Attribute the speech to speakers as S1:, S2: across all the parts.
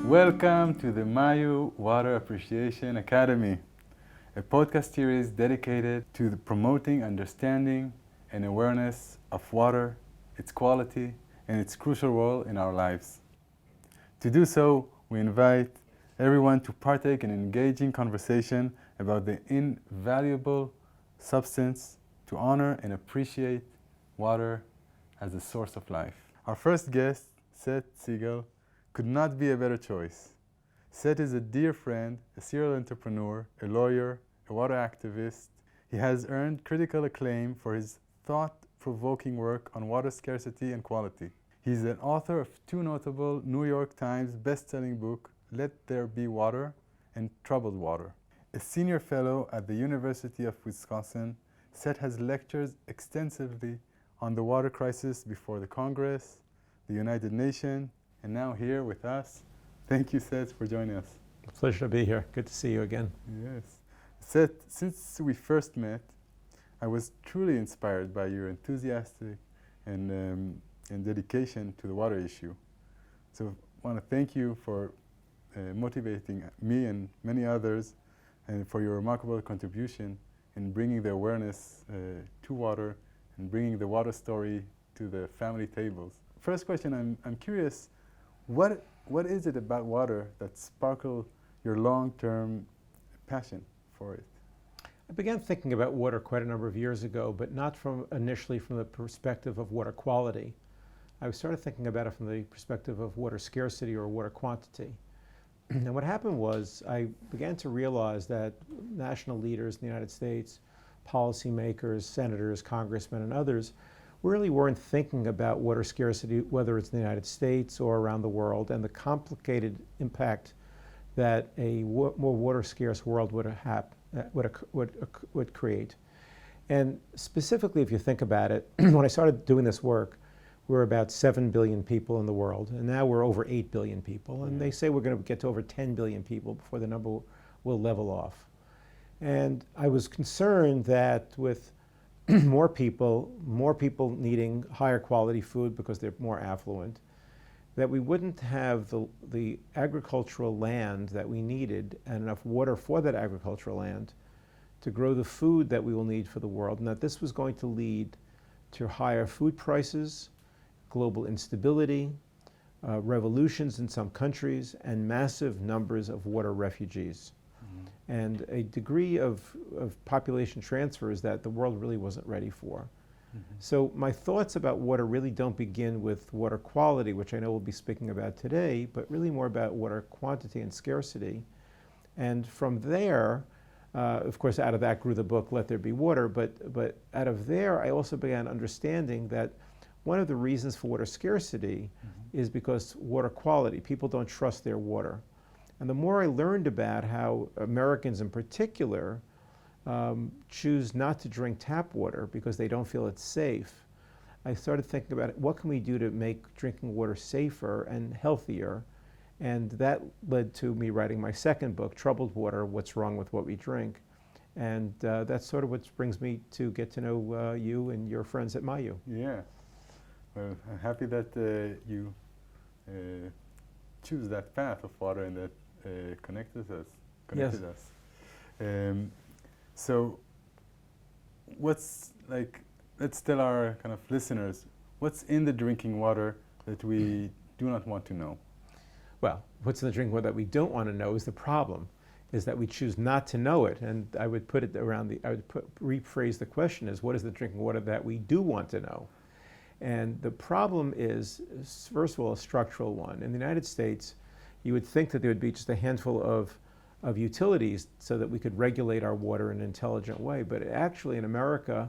S1: Welcome to the Mayu Water Appreciation Academy, a podcast series dedicated to promoting understanding and awareness of water, its quality, and its crucial role in our lives. To do so, we invite everyone to partake in an engaging conversation about the invaluable substance to honor and appreciate water as a source of life. Our first guest, Seth Seigel, could not be a better choice. Seth is a dear friend, a serial entrepreneur, a lawyer, a water activist. He has earned critical acclaim for his thought-provoking work on water scarcity and quality. He's an author of two notable New York Times best-selling books, Let There Be Water and Troubled Water. A senior fellow at the University of Wisconsin, Seth has lectured extensively on the water crisis before the Congress, the United Nations, and now here with us. Thank you, Seth, for joining us.
S2: Pleasure to be here. Good to see you again.
S1: Yes. Seth, since we first met, I was truly inspired by your enthusiastic and dedication to the water issue. So I want to thank you for motivating me and many others, and for your remarkable contribution in bringing the awareness to water and bringing the water story to the family tables. First question, I'm curious, what is it about water that sparkled your long-term passion for it?
S2: I began thinking about water quite a number of years ago, but not initially from the perspective of water quality. I started thinking about it from the perspective of water scarcity or water quantity. And what happened was I began to realize that national leaders in the United States, policymakers, senators, congressmen, and others really weren't thinking about water scarcity, whether it's in the United States or around the world, and the complicated impact that a more water scarce world would create. And specifically, if you think about it, when I started doing this work, we were about 7 billion people in the world, and now we're over 8 billion people. And they say we're going to get to over 10 billion people before the number will level off. And I was concerned that with more people needing higher quality food because they're more affluent, that we wouldn't have the agricultural land that we needed and enough water for that agricultural land to grow the food that we will need for the world, and that this was going to lead to higher food prices, global instability, revolutions in some countries, and massive numbers of water refugees. And a degree of population transfers that the world really wasn't ready for. So my thoughts about water really don't begin with water quality, which I know we'll be speaking about today, but really more about water quantity and scarcity. And from there, of course, out of that grew the book, Let There Be Water, but out of there, I also began understanding that one of the reasons for water scarcity is because water quality. People don't trust their water. And the more I learned about how Americans in particular choose not to drink tap water because they don't feel it's safe, I started thinking about what can we do to make drinking water safer and healthier. And that led to me writing my second book, Troubled Water, What's Wrong with What We Drink. And that's sort of what brings me to get to know you and your friends at Mayu.
S1: Yeah. Well, I'm happy that you choose that path of water and that connected us. So what's let's tell our kind of listeners, what's in the drinking water that we do not want to know?
S2: Well, what's in the drinking water that we don't want to know is the problem, is that we choose not to know it. And I would put it around rephrase the question as, what is the drinking water that we do want to know? And the problem is, first of all, a structural one. In the United States, you would think that there would be just a handful of utilities so that we could regulate our water in an intelligent way. But actually in America,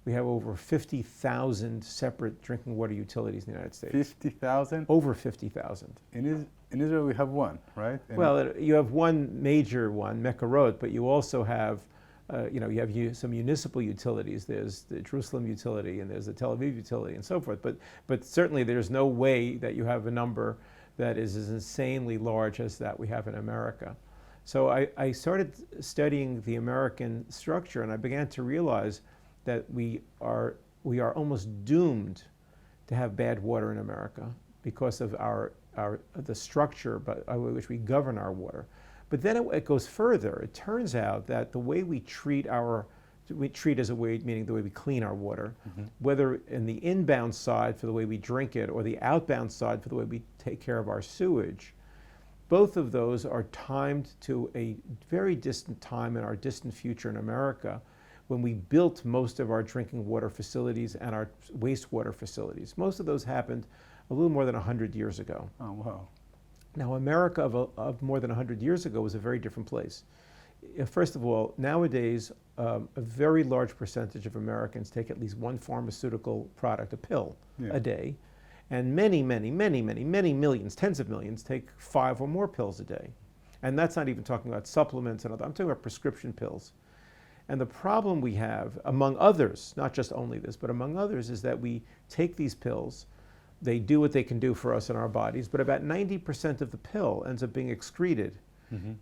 S2: we have over 50,000 separate drinking water utilities in the United States.
S1: 50,000?
S2: Over 50,000.
S1: In Israel, we have one, right?
S2: Well, you have one major one, Mekorot, but you also have you have some municipal utilities. There's the Jerusalem utility and there's the Tel Aviv utility and so forth. But certainly there's no way that you have a number that is as insanely large as that we have in America. So I started studying the American structure, and I began to realize that we are almost doomed to have bad water in America because of our the structure by which we govern our water. But then it goes further. It turns out that the way we treat as a way, meaning the way we clean our water, whether in the inbound side for the way we drink it or the outbound side for the way we take care of our sewage, both of those are timed to a very distant time in our distant future in America when we built most of our drinking water facilities and our wastewater facilities. Most of those happened a little more than 100 years ago.
S1: Oh, wow.
S2: Now, America of more than 100 years ago was a very different place. First of all, nowadays, a very large percentage of Americans take at least one pharmaceutical product, a pill, a day. And many millions, tens of millions, take 5 or more pills a day. And that's not even talking about supplements and other, I'm talking about prescription pills. And the problem we have, among others, not just only this, but among others, is that we take these pills, they do what they can do for us in our bodies, but about 90% of the pill ends up being excreted,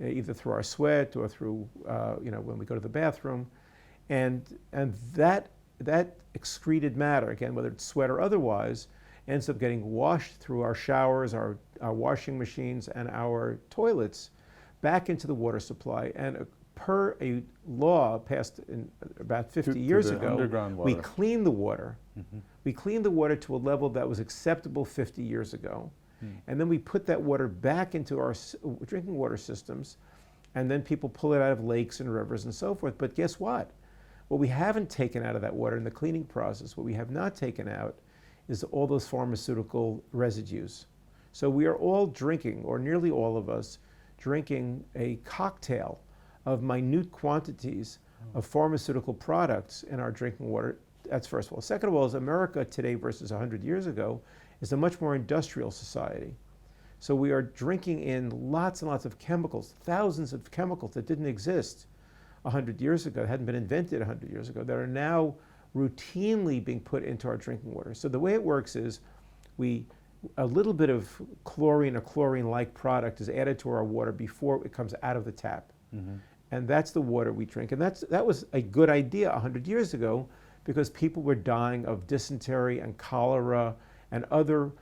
S2: either through our sweat or through, when we go to the bathroom. And that excreted matter, again, whether it's sweat or otherwise, ends up getting washed through our showers, our washing machines, and our toilets back into the water supply. And per a law passed in about 50 years ago, we clean the water. We clean the water to a level that was acceptable 50 years ago. And then we put that water back into our drinking water systems, and then people pull it out of lakes and rivers and so forth. But guess what? What we haven't taken out of that water in the cleaning process, what we have not taken out, is all those pharmaceutical residues. So we are all drinking, or nearly all of us, drinking a cocktail of minute quantities of pharmaceutical products in our drinking water. That's first of all. Second of all, is America today versus 100 years ago is a much more industrial society. So we are drinking in lots and lots of chemicals, thousands of chemicals that didn't exist 100 years ago, hadn't been invented 100 years ago, that are now routinely being put into our drinking water. So the way it works is a little bit of chlorine or chlorine-like product is added to our water before it comes out of the tap. And that's the water we drink. And that was a good idea 100 years ago because people were dying of dysentery and cholera and other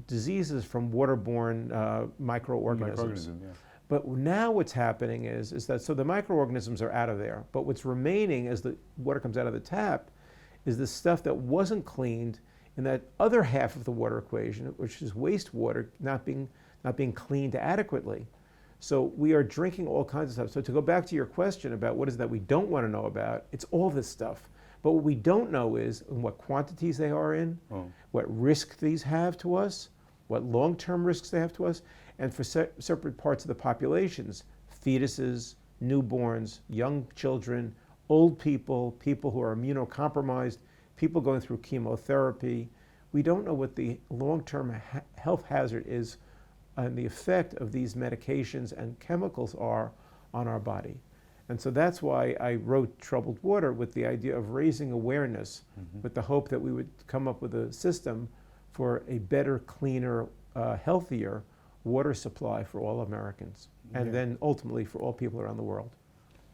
S2: diseases from waterborne microorganisms. But now what's happening is that, so the microorganisms are out of there, but what's remaining as the water comes out of the tap is the stuff that wasn't cleaned in that other half of the water equation, which is wastewater not being cleaned adequately. So we are drinking all kinds of stuff. So to go back to your question about what is that we don't want to know about, it's all this stuff. But what we don't know is in what quantities they are in, what risk these have to us, what long-term risks they have to us, and for separate parts of the populations, fetuses, newborns, young children, old people, people who are immunocompromised, people going through chemotherapy. We don't know what the long-term health hazard is and the effect of these medications and chemicals are on our body. And so that's why I wrote Troubled Water with the idea of raising awareness with the hope that we would come up with a system for a better, cleaner, healthier water supply for all Americans, and then ultimately for all people around the world.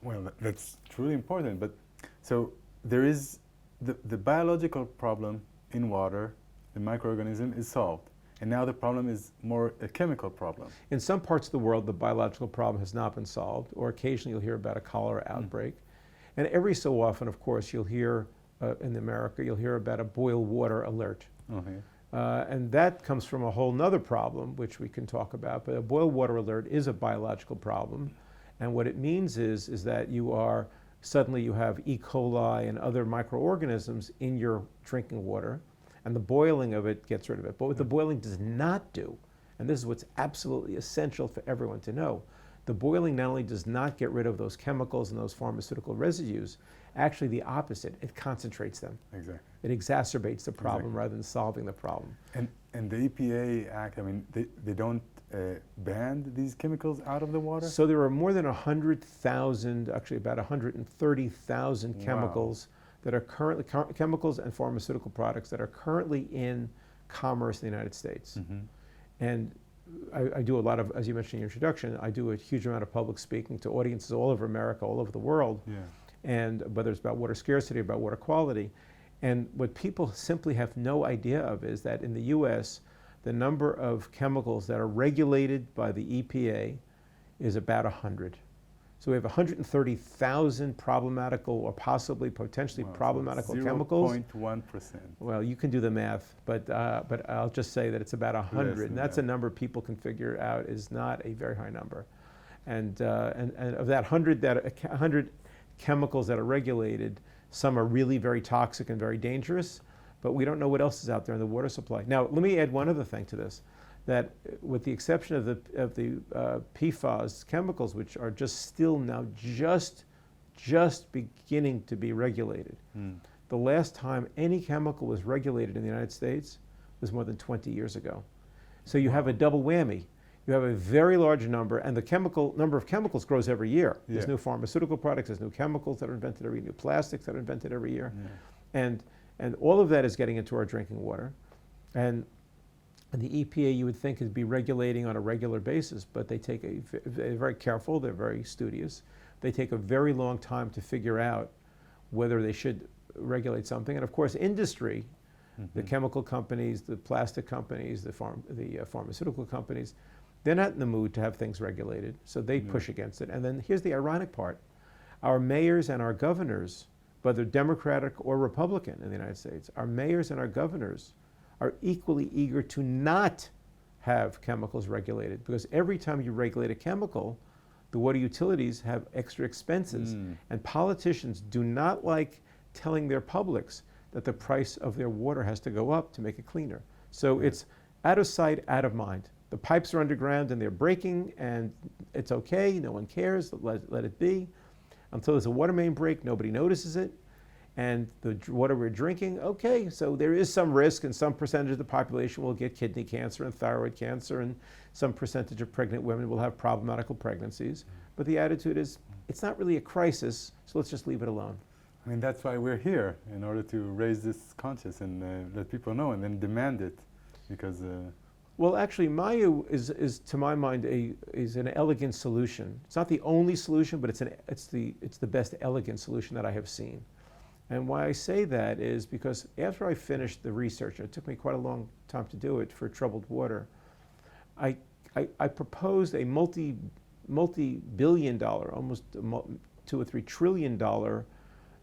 S1: Well, that's truly important. But so there is the biological problem in water, the microorganism is solved. And now the problem is more a chemical problem.
S2: In some parts of the world, the biological problem has not been solved, or occasionally you'll hear about a cholera outbreak. And every so often, of course, you'll hear, in America, you'll hear about a boil water alert. And that comes from a whole nother problem, which we can talk about. But a boil water alert is a biological problem. And what it means is that suddenly you have E. coli and other microorganisms in your drinking water, and the boiling of it gets rid of it. But what the boiling does not do, and this is what's absolutely essential for everyone to know, the boiling not only does not get rid of those chemicals and those pharmaceutical residues, actually the opposite, it concentrates them.
S1: Exactly.
S2: It exacerbates the problem rather than solving the problem.
S1: And the EPA Act, I mean, they don't ban these chemicals out of the water?
S2: So there are more than 100,000, actually about 130,000 chemicals that are currently, chemicals and pharmaceutical products that are currently in commerce in the United States. And I do a lot of, as you mentioned in your introduction, I do a huge amount of public speaking to audiences all over America, all over the world. And whether it's about water scarcity, about water quality. And what people simply have no idea of is that in the US, the number of chemicals that are regulated by the EPA is about 100. So we have 130,000 problematical or possibly potentially problematical chemicals.
S1: 0.1%.
S2: Well, you can do the math, but I'll just say that it's about 100, and that's a number people can figure out is not a very high number. And of that 100 chemicals that are regulated, some are really very toxic and very dangerous, but we don't know what else is out there in the water supply. Now, let me add one other thing to this, that with the exception of the PFAS chemicals, which are just still now just beginning to be regulated, the last time any chemical was regulated in the United States was more than 20 years ago. So you have a double whammy. You have a very large number, and the number of chemicals grows every year. There's new pharmaceutical products, there's new chemicals that are invented every year, new plastics that are invented every year. And all of that is getting into our drinking water. And the EPA, you would think, would be regulating on a regular basis, but they take they're very careful, they're very studious. They take a very long time to figure out whether they should regulate something. And of course, industry, the chemical companies, the plastic companies, the pharmaceutical companies, they're not in the mood to have things regulated, so they push against it. And then here's the ironic part. Our mayors and our governors, whether Democratic or Republican in the United States, our mayors and our governors are equally eager to not have chemicals regulated, because every time you regulate a chemical, the water utilities have extra expenses. And politicians do not like telling their publics that the price of their water has to go up to make it cleaner. So it's out of sight, out of mind. The pipes are underground and they're breaking, and it's okay, no one cares, let it be. Until there's a water main break, nobody notices it. And the water we're drinking, okay, so there is some risk, and some percentage of the population will get kidney cancer and thyroid cancer, and some percentage of pregnant women will have problematical pregnancies. But the attitude is, it's not really a crisis, so let's just leave it alone.
S1: I mean, that's why we're here, in order to raise this conscience and let people know, and then demand it, because...
S2: Well, actually, Mayu is to my mind, is an elegant solution. It's not the only solution, but it's the best elegant solution that I have seen. And why I say that is because after I finished the research, it took me quite a long time to do it for troubled water, I proposed a multi-billion dollar, almost $2 or $3 trillion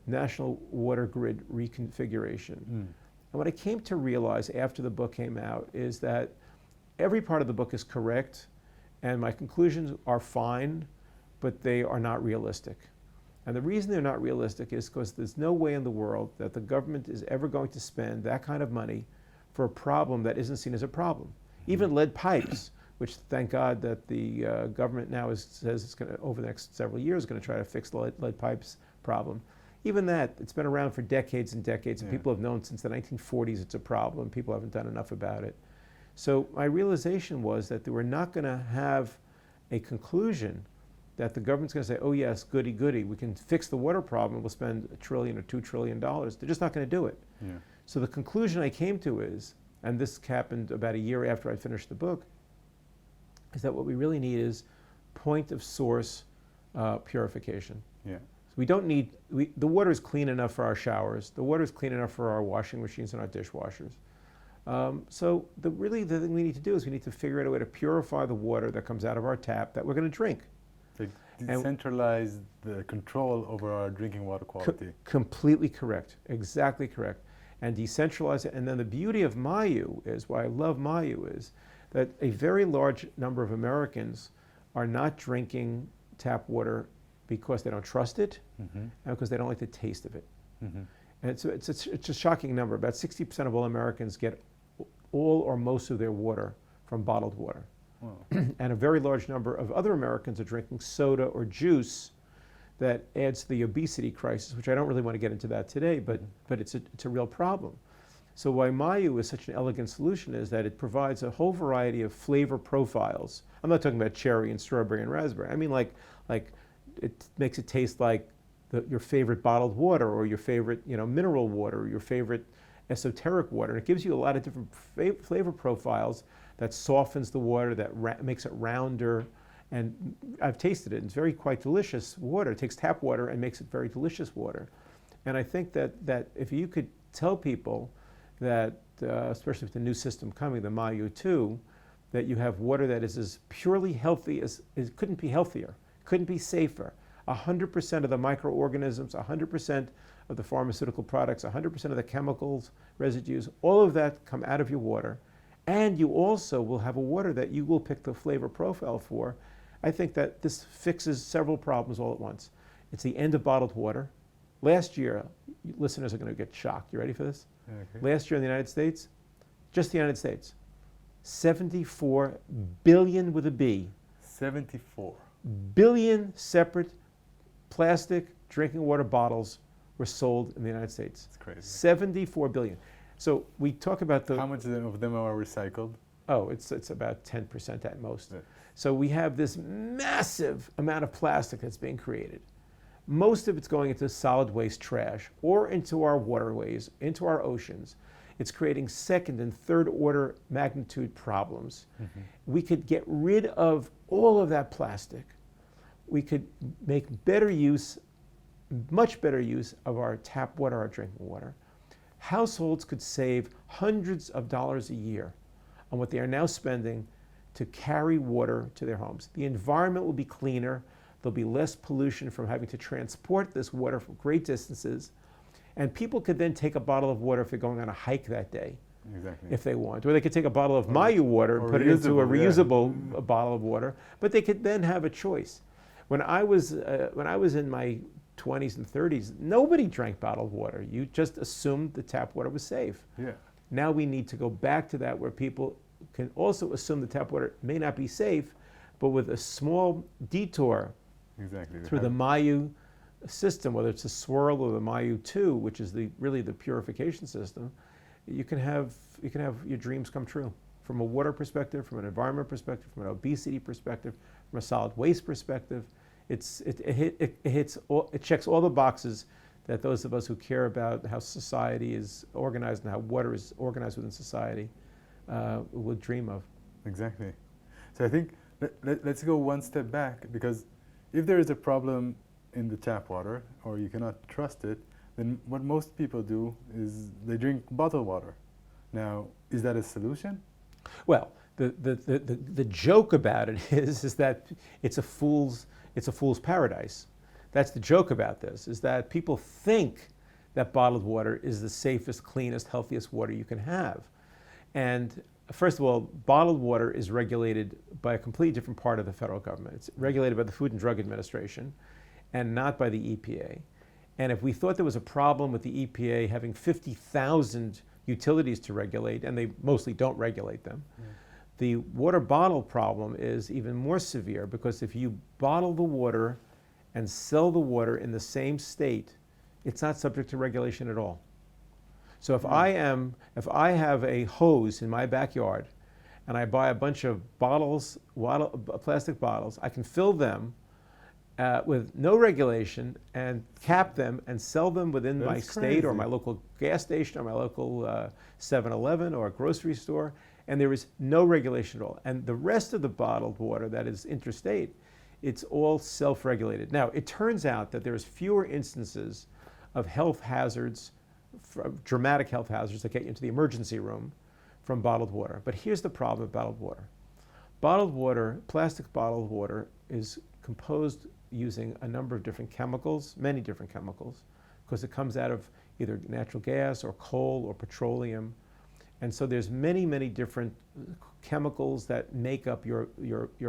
S2: national water grid reconfiguration. And what I came to realize after the book came out is that every part of the book is correct, and my conclusions are fine, but they are not realistic. And the reason they're not realistic is because there's no way in the world that the government is ever going to spend that kind of money for a problem that isn't seen as a problem. Even lead pipes, which thank God that the government now says it's going to, over the next several years, going to try to fix the lead pipes problem. Even that, it's been around for decades and decades, and people have known since the 1940s it's a problem. People haven't done enough about it. So my realization was that we're not going to have a conclusion that the government's going to say, oh yes, goody, goody, we can fix the water problem, we'll spend $1 trillion or $2 trillion. They're just not going to do it. So the conclusion I came to is, and this happened about a year after I finished the book, is that what we really need is point of source purification. So we don't need, the water is clean enough for our showers, the water is clean enough for our washing machines and our dishwashers. So the thing we need to do is we need to figure out a way to purify the water that comes out of our tap that we're going to drink.
S1: Decentralize the control over our drinking water quality.
S2: Completely correct, exactly correct. And decentralize it. And then the beauty of Mayu is, why I love Mayu is, that a very large number of Americans are not drinking tap water because they don't trust it, and because they don't like the taste of it. And it's a shocking number. About 60% of all Americans get all or most of their water from bottled water. And a very large number of other Americans are drinking soda or juice that adds to the obesity crisis, which I don't really want to get into that today, but it's a real problem. So why Mayu is such an elegant solution is that it provides a whole variety of flavor profiles. I'm not talking about cherry and strawberry and raspberry. I mean like it makes it taste like your favorite bottled water, or your favorite mineral water, or your favorite esoteric water. And it gives you a lot of different flavor profiles that softens the water, that makes it rounder. And I've tasted it. It's very quite delicious water. It takes tap water and makes it very delicious water. And I think that if you could tell people that, especially with the new system coming, the Mayu 2, that you have water that is as purely healthy as, it couldn't be healthier, couldn't be safer. 100% of the microorganisms, 100% of the pharmaceutical products, 100% of the chemicals, residues, all of that come out of your water. And you also will have a water that you will pick the flavor profile for. I think that this fixes several problems all at once. It's the end of bottled water. Last year, listeners are going to get shocked. You ready for this?
S1: Okay.
S2: Last year in the United States, just the United States, 74 billion with a B.
S1: 74.
S2: Billion separate plastic drinking water bottles were sold in the United States.
S1: It's crazy.
S2: 74 billion. So we talk about the...
S1: How much of them are recycled?
S2: Oh, it's about 10% at most.
S1: Yeah.
S2: So we have this massive amount of plastic that's being created. Most of it's going into solid waste trash or into our waterways, into our oceans. It's creating second and third order magnitude problems. Mm-hmm. We could get rid of all of that plastic. We could make better use, much better use of our tap water, our drinking water. Households could save hundreds of dollars a year on what they are now spending to carry water to their homes. The environment will be cleaner. There'll be less pollution from having to transport this water from great distances. And people could then take a bottle of water if they're going on a hike that day,
S1: exactly,
S2: if they want. Or they could take a bottle of Mayu water and put it into a reusable bottle of water. But they could then have a choice. When I was in my 20s and 30s, nobody drank bottled water. You just assumed the tap water was safe.
S1: Yeah.
S2: Now we need to go back to that where people can also assume the tap water may not be safe, but with a small detour through the Mayu system, whether it's a swirl or the Mayu 2, which is really the purification system, you can have your dreams come true. From a water perspective, from an environment perspective, from an obesity perspective, from a solid waste perspective, it checks all the boxes that those of us who care about how society is organized and how water is organized within society would dream of.
S1: Exactly. So I think let's go one step back, because if there is a problem in the tap water or you cannot trust it, then what most people do is they drink bottled water. Now, is that a solution?
S2: Well, the joke about it is that it's a fool's paradise. That's the joke about this, is that people think that bottled water is the safest, cleanest, healthiest water you can have. And first of all, bottled water is regulated by a completely different part of the federal government. It's regulated by the Food and Drug Administration and not by the EPA. And if we thought there was a problem with the EPA having 50,000 utilities to regulate, and they mostly don't regulate them, the water bottle problem is even more severe, because if you bottle the water and sell the water in the same state, it's not subject to regulation at all. So if I have a hose in my backyard and I buy a bunch of bottles, plastic bottles, I can fill them with no regulation and cap them and sell them within my state or my local gas station or my local 7-Eleven or grocery store, and there is no regulation at all. And the rest of the bottled water that is interstate, it's all self-regulated. Now, it turns out that there's fewer instances of health hazards, dramatic health hazards that get you into the emergency room from bottled water. But here's the problem with bottled water. Bottled water, plastic bottled water, is composed using a number of different chemicals, many different chemicals, because it comes out of either natural gas or coal or petroleum. And so there's many, many different chemicals that make up your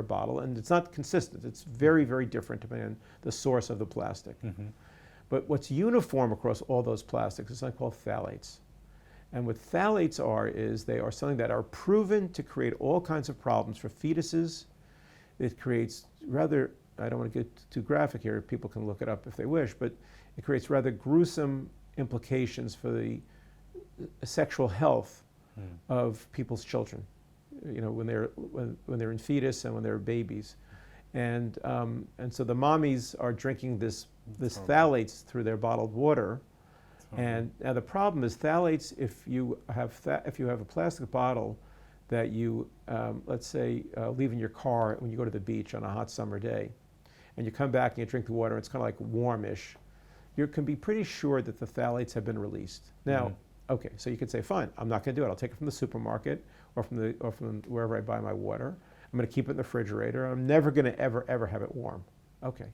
S2: bottle, and it's not consistent. It's very, very different depending on the source of the plastic. Mm-hmm. But what's uniform across all those plastics is something called phthalates. And what phthalates are is they are something that are proven to create all kinds of problems for fetuses. It creates rather, I don't want to get too graphic here, people can look it up if they wish, but it creates rather gruesome implications for the sexual health of people's children, you know, when they're in fetus and when they're babies. And so the mommies are drinking this phthalates through their bottled water. And now the problem is phthalates, if you have a plastic bottle that you, let's say, leave in your car when you go to the beach on a hot summer day, and you come back and you drink the water, it's kind of like warmish, you can be pretty sure that the phthalates have been released. Now, Okay, so you could say, fine, I'm not going to do it. I'll take it from the supermarket or from wherever I buy my water. I'm going to keep it in the refrigerator. I'm never going to ever have it warm. Okay,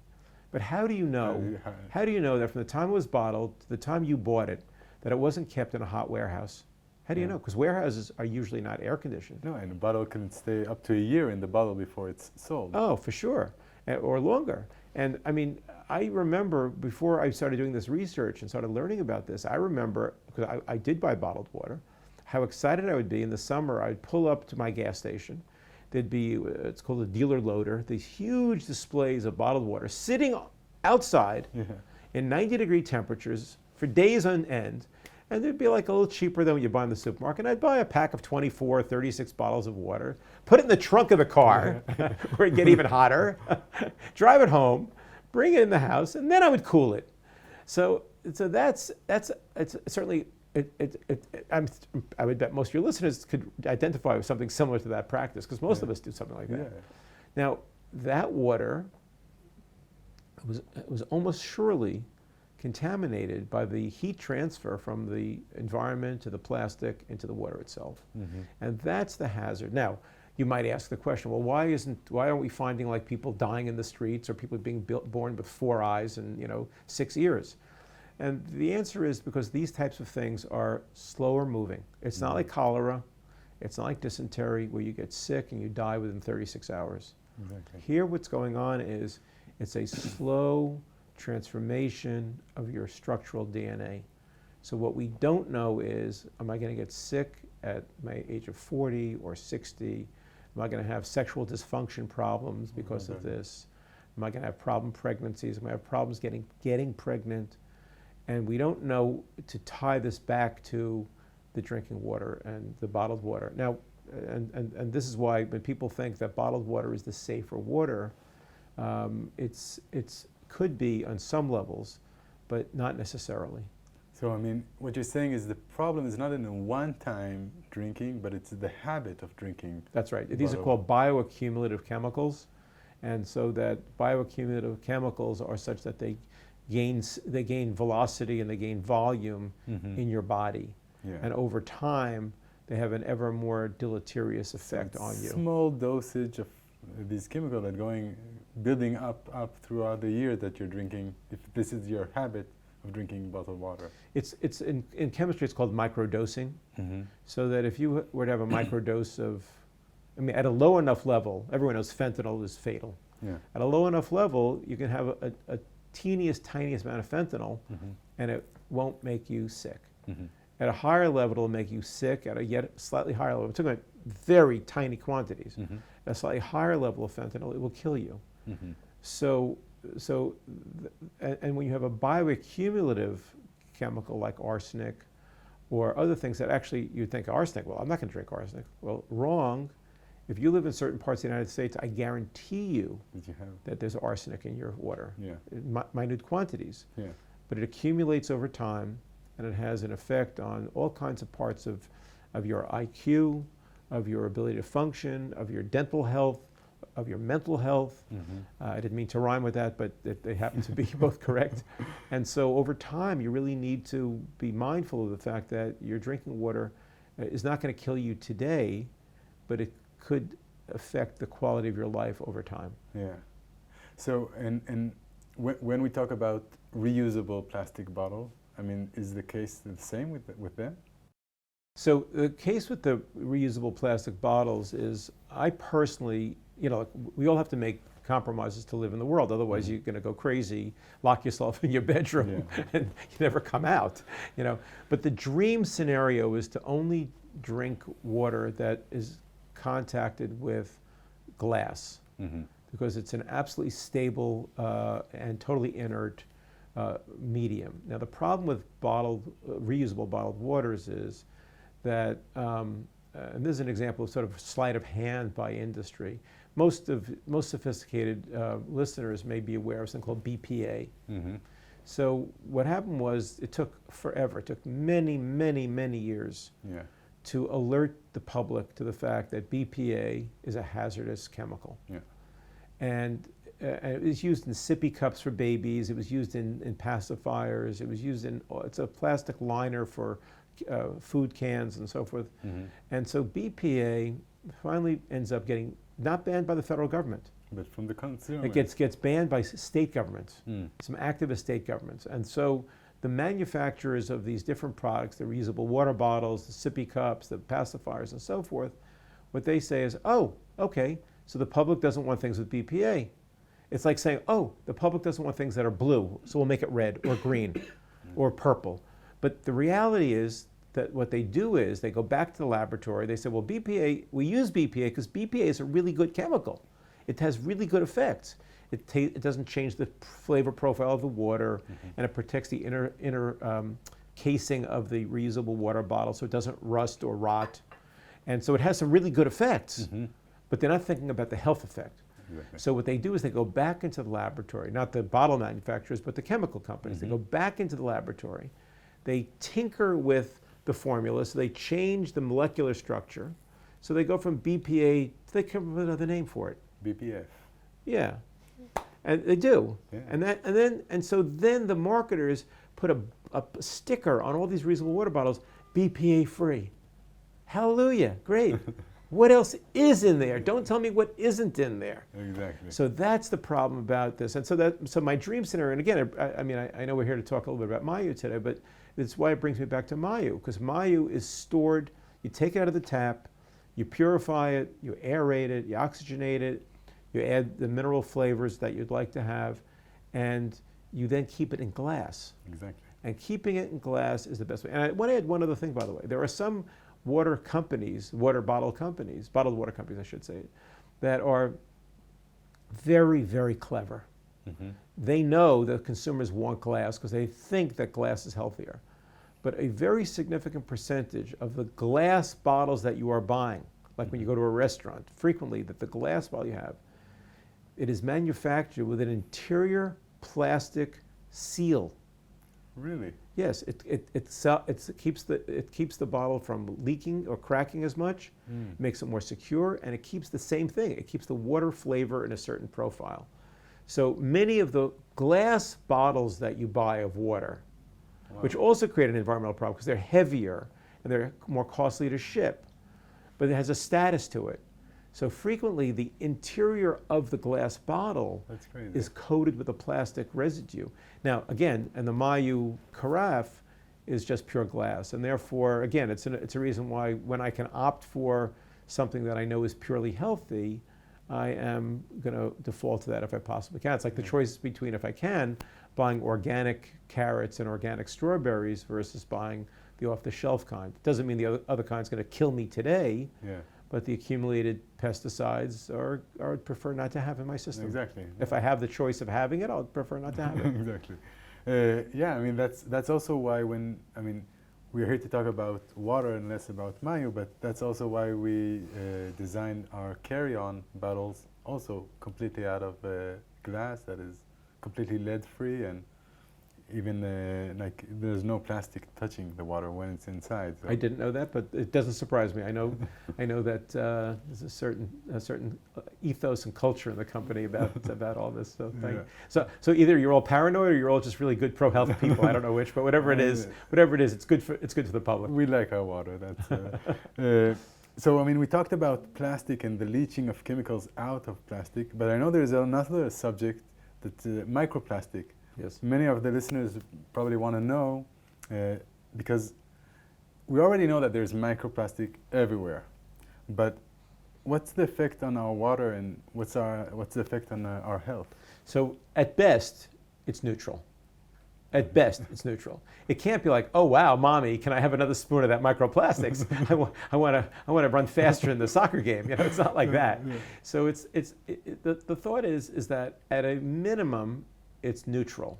S2: but how do you know? How do you know that from the time it was bottled to the time you bought it, that it wasn't kept in a hot warehouse? How do you know? Because warehouses are usually not air conditioned.
S1: No, and the bottle can stay up to a year in the bottle before it's sold.
S2: Oh, for sure, or longer. And I mean, I remember before I started doing this research and started learning about this, I remember, because I did buy bottled water, how excited I would be in the summer. I'd pull up to my gas station. There'd be, it's called a dealer loader, these huge displays of bottled water sitting outside in 90-degree temperatures for days on end. And they'd be like a little cheaper than what you buy in the supermarket. And I'd buy a pack of 24, 36 bottles of water, put it in the trunk of the car where it'd get even hotter, drive it home, bring it in the house, and then I would cool it. So that's it's certainly, I would bet most of your listeners could identify with something similar to that practice, because most of us do something like that.
S1: Yeah.
S2: Now, that water was almost surely contaminated by the heat transfer from the environment to the plastic into the water itself. And that's the hazard. Now, you might ask the question, well, why aren't we finding like people dying in the streets or people being born with 4 eyes and 6 ears? And the answer is because these types of things are slower moving. It's not like cholera. It's not like dysentery where you get sick and you die within 36 hours.
S1: Exactly.
S2: Here what's going on is it's a slow transformation of your structural DNA. So what we don't know is, am I going to get sick at my age of 40 or 60? Am I going to have sexual dysfunction problems because of this? Am I going to have problem pregnancies? Am I going to have problems getting pregnant? And we don't know to tie this back to the drinking water and the bottled water. Now, and this is why when people think that bottled water is the safer water, it's could be on some levels, but not necessarily.
S1: So, I mean, what you're saying is the problem is not in a one-time drinking, but it's the habit of drinking.
S2: That's right. These are called bioaccumulative chemicals. And so that bioaccumulative chemicals are such that they gain velocity and they gain volume in your body.
S1: Yeah.
S2: And over time, they have an ever more deleterious effect on you.
S1: Small dosage of these chemicals are building up throughout the year that you're drinking, if this is your habit of drinking bottled water.
S2: It's in chemistry, it's called microdosing. So that if you were to have a microdose of, I mean, at a low enough level, everyone knows fentanyl is fatal.
S1: Yeah.
S2: At a low enough level, you can have a tiniest amount of fentanyl, and it won't make you sick. At a higher level, it'll make you sick. At a yet slightly higher level, we're talking about very tiny quantities. At a slightly higher level of fentanyl, it will kill you. And when you have a bioaccumulative chemical like arsenic or other things that actually you'd think arsenic, well, I'm not going to drink arsenic. Well, wrong. If you live in certain parts of the United States, I guarantee you that there's arsenic in your water, in minute quantities. But it accumulates over time, and it has an effect on all kinds of parts of your IQ, of your ability to function, of your dental health, of your mental health. I didn't mean to rhyme with that, but they happen to be both correct. And so over time, you really need to be mindful of the fact that your drinking water is not going to kill you today, but it could affect the quality of your life over time.
S1: Yeah. So, and when we talk about reusable plastic bottle, I mean, is the case the same with them?
S2: So the case with the reusable plastic bottles is, I personally, we all have to make compromises to live in the world. Otherwise, you're going to go crazy, lock yourself in your bedroom, and you never come out. But the dream scenario is to only drink water that is contacted with glass, because it's an absolutely stable and totally inert medium. Now, the problem with reusable bottled waters is that, and this is an example of sort of sleight of hand by industry. Most sophisticated listeners may be aware of something called BPA. So what happened was it took forever. It took many, many, many years to alert the public to the fact that BPA is a hazardous chemical. And it was used in sippy cups for babies. It was used in pacifiers. It was used it's a plastic liner for food cans and so forth.
S1: Mm-hmm.
S2: And so BPA finally ends up getting not banned by the federal government.
S1: But from the consumer.
S2: It gets banned by state governments,
S1: Mm.
S2: some activist state governments. And so the manufacturers of these different products, the reusable water bottles, the sippy cups, the pacifiers, and so forth, what they say is, oh, okay, so the public doesn't want things with BPA. It's like saying, oh, the public doesn't want things that are blue, so we'll make it red or green or purple. But the reality is that what they do is they go back to the laboratory. They say, well, BPA, we use BPA because BPA is a really good chemical. It has really good effects. It doesn't change the flavor profile of the water, and it protects the inner casing of the reusable water bottle so it doesn't rust or rot. And so it has some really good effects, but they're not thinking about the health effect.
S1: Exactly.
S2: So what they do is they go back into the laboratory, not the bottle manufacturers, but the chemical companies. They go back into the laboratory. They tinker with the formula, so they change the molecular structure. So they go from BPA, they come up with another name for it.
S1: BPF.
S2: Yeah, and they do.
S1: Yeah.
S2: And so then the marketers put a sticker on all these reusable water bottles, BPA free. Hallelujah, great. What else is in there? Don't tell me what isn't in there.
S1: Exactly.
S2: So that's the problem about this. And so my dream scenario, and again, I know we're here to talk a little bit about Mayu today, but it's why it brings me back to Mayu, because Mayu is stored, you take it out of the tap, you purify it, you aerate it, you oxygenate it, you add the mineral flavors that you'd like to have, and you then keep it in glass.
S1: Exactly.
S2: And keeping it in glass is the best way. And I want to add one other thing, by the way. There are some water companies, bottled water companies, I should say, that are very, very clever. They know that consumers want glass because they think that glass is healthier. But a very significant percentage of the glass bottles that you are buying, like when you go to a restaurant, frequently that the glass bottle you have, it is manufactured with an interior plastic seal.
S1: Really?
S2: Yes, it keeps the bottle from leaking or cracking as much, makes it more secure, and it keeps the same thing. It keeps the water flavor in a certain profile. So many of the glass bottles that you buy of water, which also create an environmental problem because they're heavier and they're more costly to ship, but it has a status to it. So frequently the interior of the glass bottle is coated with a plastic residue. Now again, and the Mayu carafe is just pure glass, and therefore again it's a reason why when I can opt for something that I know is purely healthy, I am going to default to that if I possibly can. It's like the choice between, if I can, buying organic carrots and organic strawberries versus buying the off-the-shelf kind. It doesn't mean the other kind's going to kill me today, but the accumulated pesticides I would prefer not to have in my system.
S1: Exactly.
S2: If I have the choice of having it, I'll prefer not to have it.
S1: Exactly. Yeah, I mean, that's also why we're here to talk about water and less about Mayu, but that's also why we designed our carry-on bottles also completely out of glass that is completely lead-free, and even like there's no plastic touching the water when it's inside. So.
S2: I didn't know that, but it doesn't surprise me. I know that there's a certain ethos and culture in the company about all this. So so either you're all paranoid or you're all just really good pro-health people. I don't know which, but whatever it is, it's good for the public.
S1: We like our water. That's. So I mean, we talked about plastic and the leaching of chemicals out of plastic, but I know there's another subject that's microplastic.
S2: Yes.
S1: Many of the listeners probably want to know, because we already know that there's microplastic everywhere, but what's the effect on our water and what's the effect on our health? So
S2: at best, it's neutral. At best, it's neutral. It can't be like, oh wow, mommy, can I have another spoon of that microplastics? I want to run faster in the soccer game. You know, it's not like that. Yeah. So the thought is that at a minimum, it's neutral,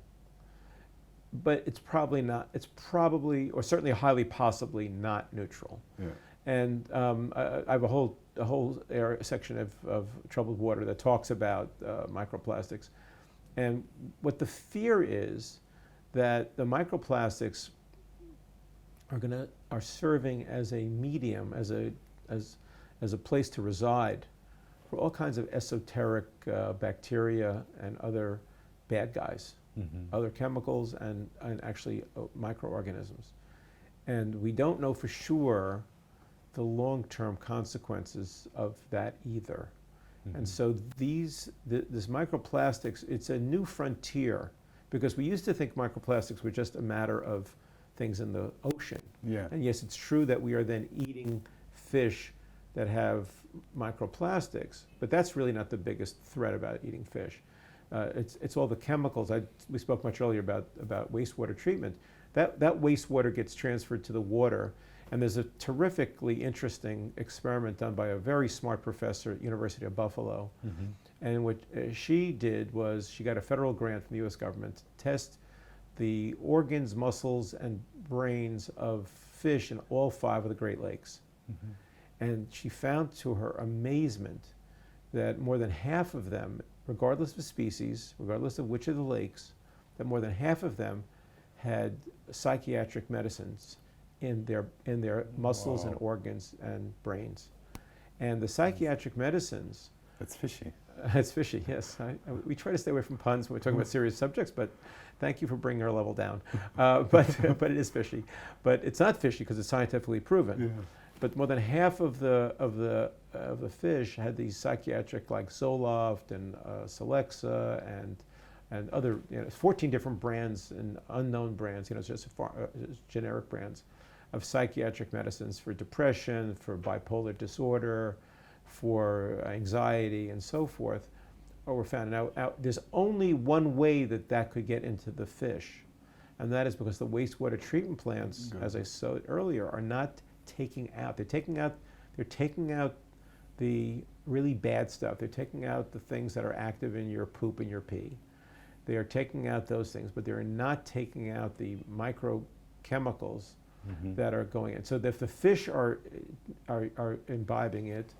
S2: but it's probably not. It's probably, or certainly highly possibly, not neutral. Yeah. And I have a whole section of troubled water that talks about microplastics, and what the fear is that the microplastics are serving as a medium, as a place to reside for all kinds of esoteric bacteria and other bad guys, other chemicals and actually microorganisms. And we don't know for sure the long-term consequences of that either. And so this microplastics, it's a new frontier, because we used to think microplastics were just a matter of things in the ocean.
S1: Yeah.
S2: And yes, it's true that we are then eating fish that have microplastics, but that's really not the biggest threat about eating fish. It's all the chemicals. We spoke much earlier about wastewater treatment. That wastewater gets transferred to the water, and there's a terrifically interesting experiment done by a very smart professor at University of Buffalo. And what she did was she got a federal grant from the US government to test the organs, muscles, and brains of fish in all 5 of the Great Lakes. And she found, to her amazement, that more than half of them, regardless of species, regardless of which of the lakes, that more than half of them had psychiatric medicines in their muscles and organs and brains. And the psychiatric medicines...
S1: That's fishy.
S2: It's fishy, yes. We try to stay away from puns when we're talking about serious subjects, but thank you for bringing our level down. But it is fishy. But it's not fishy because it's scientifically proven.
S1: Yeah.
S2: But more than half of the fish had these psychiatric, like Zoloft and Celexa and other, 14 different brands and unknown brands, just generic brands of psychiatric medicines for depression, for bipolar disorder, for anxiety, and so forth, were found. Now, there's only one way that could get into the fish, and that is because the wastewater treatment plants, as I said earlier, are not taking out. They're taking out the really bad stuff. They're taking out the things that are active in your poop and your pee. They are taking out those things, but they're not taking out the microchemicals that are going in. So if the fish are imbibing it,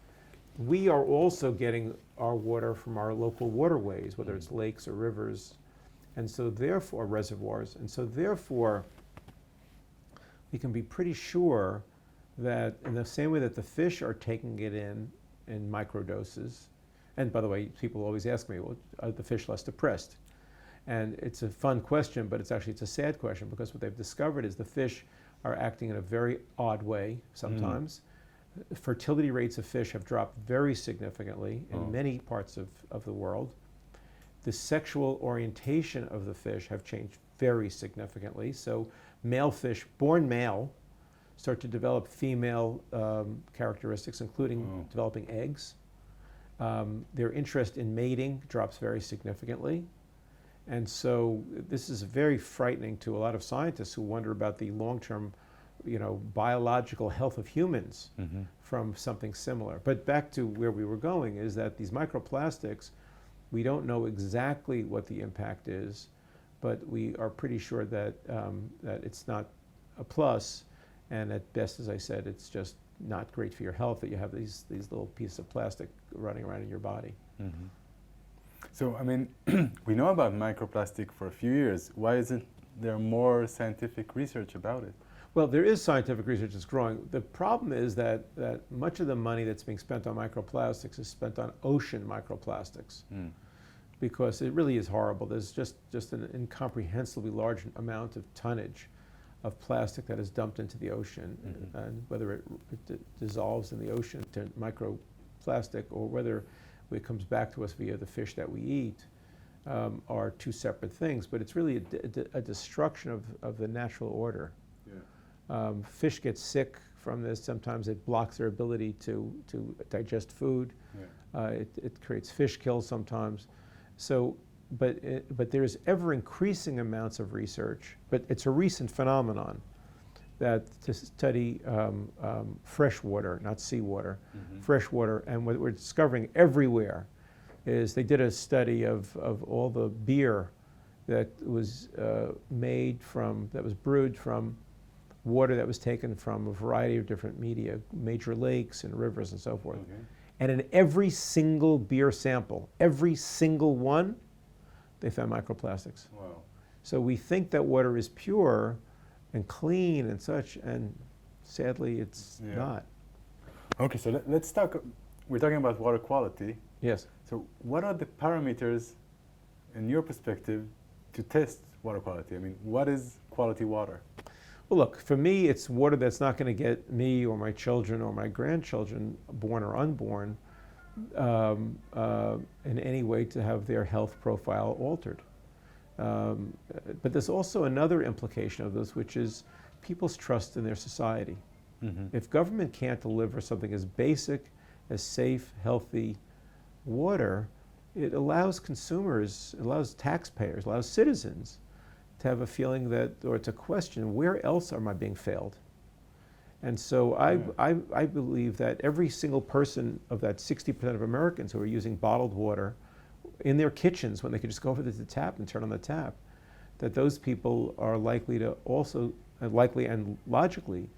S2: we are also getting our water from our local waterways, whether it's lakes or rivers, and so therefore reservoirs, and so therefore we can be pretty sure that in the same way that the fish are taking it in microdoses, and by the way, people always ask me, well, are the fish less depressed? And it's a fun question, but it's a sad question, because what they've discovered is the fish are acting in a very odd way sometimes. Fertility rates of fish have dropped very significantly in many parts of the world. The sexual orientation of the fish have changed very significantly. So male fish, born male, start to develop female characteristics, including developing eggs. Their interest in mating drops very significantly. And so this is very frightening to a lot of scientists who wonder about the long-term biological health of humans from something similar. But back to where we were going is that these microplastics, we don't know exactly what the impact is, but we are pretty sure that it's not a plus, and at best, as I said, it's just not great for your health that you have these little pieces of plastic running around in your body.
S1: So, I mean, we know about microplastic for a few years. Why isn't there more scientific research about it?
S2: Well, there is scientific research that's growing. The problem is that much of the money that's being spent on microplastics is spent on ocean microplastics, because it really is horrible. There's just an incomprehensibly large amount of tonnage of plastic that is dumped into the ocean, and whether it dissolves in the ocean to microplastic or whether it comes back to us via the fish that we eat, are two separate things. But it's really a destruction of the natural order. Fish get sick from this. Sometimes it blocks their ability to digest food. It creates fish kills sometimes. So, but there's ever increasing amounts of research. But it's a recent phenomenon that to study fresh water, not seawater, fresh water. And what we're discovering everywhere is they did a study of all the beer that was brewed from water that was taken from a variety of different media, major lakes and rivers and so forth. And in every single beer sample, every single one, they found microplastics.
S1: Wow.
S2: So we think that water is pure and clean and such, and sadly it's not.
S1: Okay, so let's talk, we're talking about water quality.
S2: Yes.
S1: So what are the parameters, in your perspective, to test water quality? I mean, what is quality water?
S2: Well, look, for me, it's water that's not going to get me or my children or my grandchildren, born or unborn, in any way to have their health profile altered. But there's also another implication of this, which is people's trust in their society.
S1: Mm-hmm.
S2: If government can't deliver something as basic as safe, healthy water, it allows consumers, it allows taxpayers, allows citizens to have a feeling that, or to question, where else am I being failed? And so I believe that every single person of that 60% of Americans who are using bottled water in their kitchens when they could just go over to the tap and turn on the tap, that those people are likely to also, likely and logically,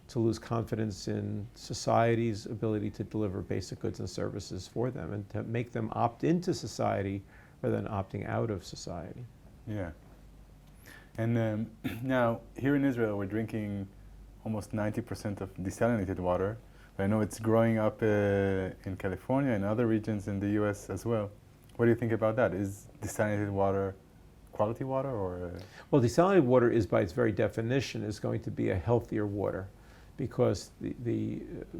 S2: to lose confidence in society's ability to deliver basic goods and services for them and to make them opt into society rather than opting out of society.
S1: Yeah. And now, here in Israel, we're drinking almost 90% of desalinated water. But I know it's growing up in California and other regions in the US as well. What do you think about that? Is desalinated water quality water or?
S2: Well, desalinated water is, by its very definition, is going to be a healthier water, because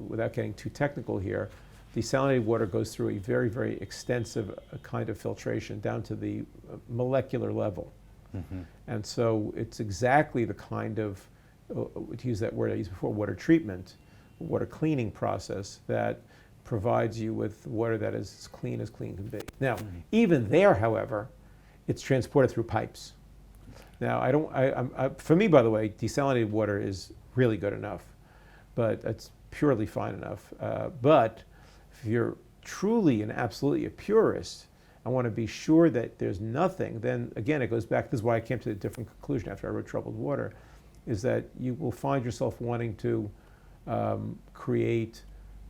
S2: without getting too technical here, desalinated water goes through a very, very extensive kind of filtration down to the molecular level.
S1: Mm-hmm.
S2: And so it's exactly the kind of, to use that word I used before, water treatment, water cleaning process that provides you with water that is as clean can be. Now, even there, however, it's transported through pipes. Now, for me, by the way, desalinated water is really good enough, but it's purely fine enough. But if you're truly and absolutely a purist, I want to be sure that there's nothing, then again, it goes back, this is why I came to a different conclusion after I wrote Troubled Water, is that you will find yourself wanting to create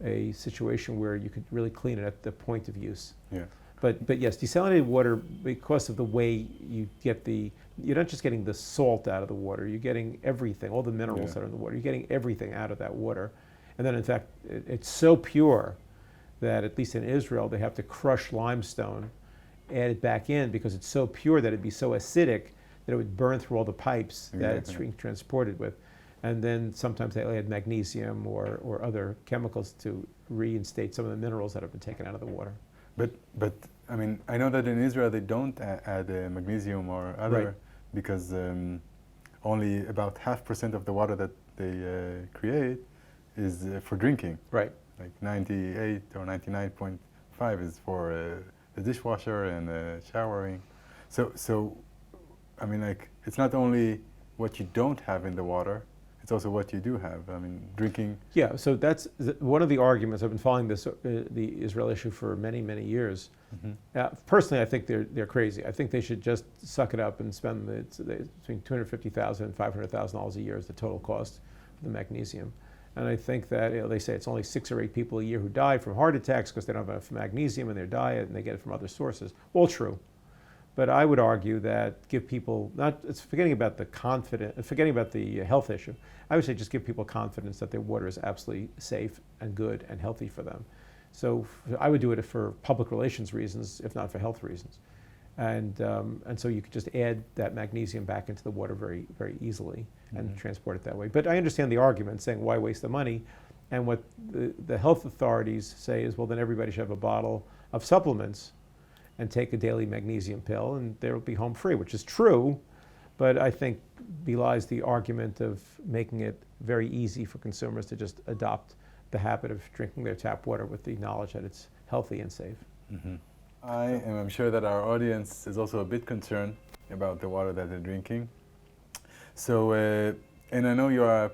S2: a situation where you could really clean it at the point of use.
S1: Yeah.
S2: But yes, desalinated water, because of the way you get you're not just getting the salt out of the water, you're getting everything, all the minerals that are in the water, you're getting everything out of that water. And then in fact, it's so pure that at least in Israel, they have to crush limestone, add it back in, because it's so pure that it'd be so acidic that it would burn through all the pipes that it's being transported with. And then sometimes they add magnesium or other chemicals to reinstate some of the minerals that have been taken out of the water.
S1: But I mean, I know that in Israel they don't add magnesium or other,
S2: Right.
S1: because only about 0.5% of the water that they create is for drinking.
S2: Right.
S1: Like 98 or 99.5 is for the dishwasher and showering. So, I mean, like, it's not only what you don't have in the water, it's also what you do have. I mean, drinking.
S2: Yeah, so that's one of the arguments. I've been following this, the Israel issue for many, many years.
S1: Mm-hmm.
S2: Personally, I think they're crazy. I think they should just suck it up and spend between $250,000 and $500,000 a year is the total cost of the magnesium. And I think that they say it's only 6 or 8 people a year who die from heart attacks because they don't have enough magnesium in their diet and they get it from other sources. All true. But I would argue that give people, forgetting about the health issue, I would say just give people confidence that their water is absolutely safe and good and healthy for them. So I would do it for public relations reasons, if not for health reasons. And so you could just add that magnesium back into the water very, very easily and transport it that way. But I understand the argument saying, why waste the money? And what the health authorities say is, well, then everybody should have a bottle of supplements and take a daily magnesium pill, and they'll be home free, which is true, but I think belies the argument of making it very easy for consumers to just adopt the habit of drinking their tap water with the knowledge that it's healthy and safe.
S1: Mm-hmm. I'm sure that our audience is also a bit concerned about the water that they're drinking. So, and I know you are a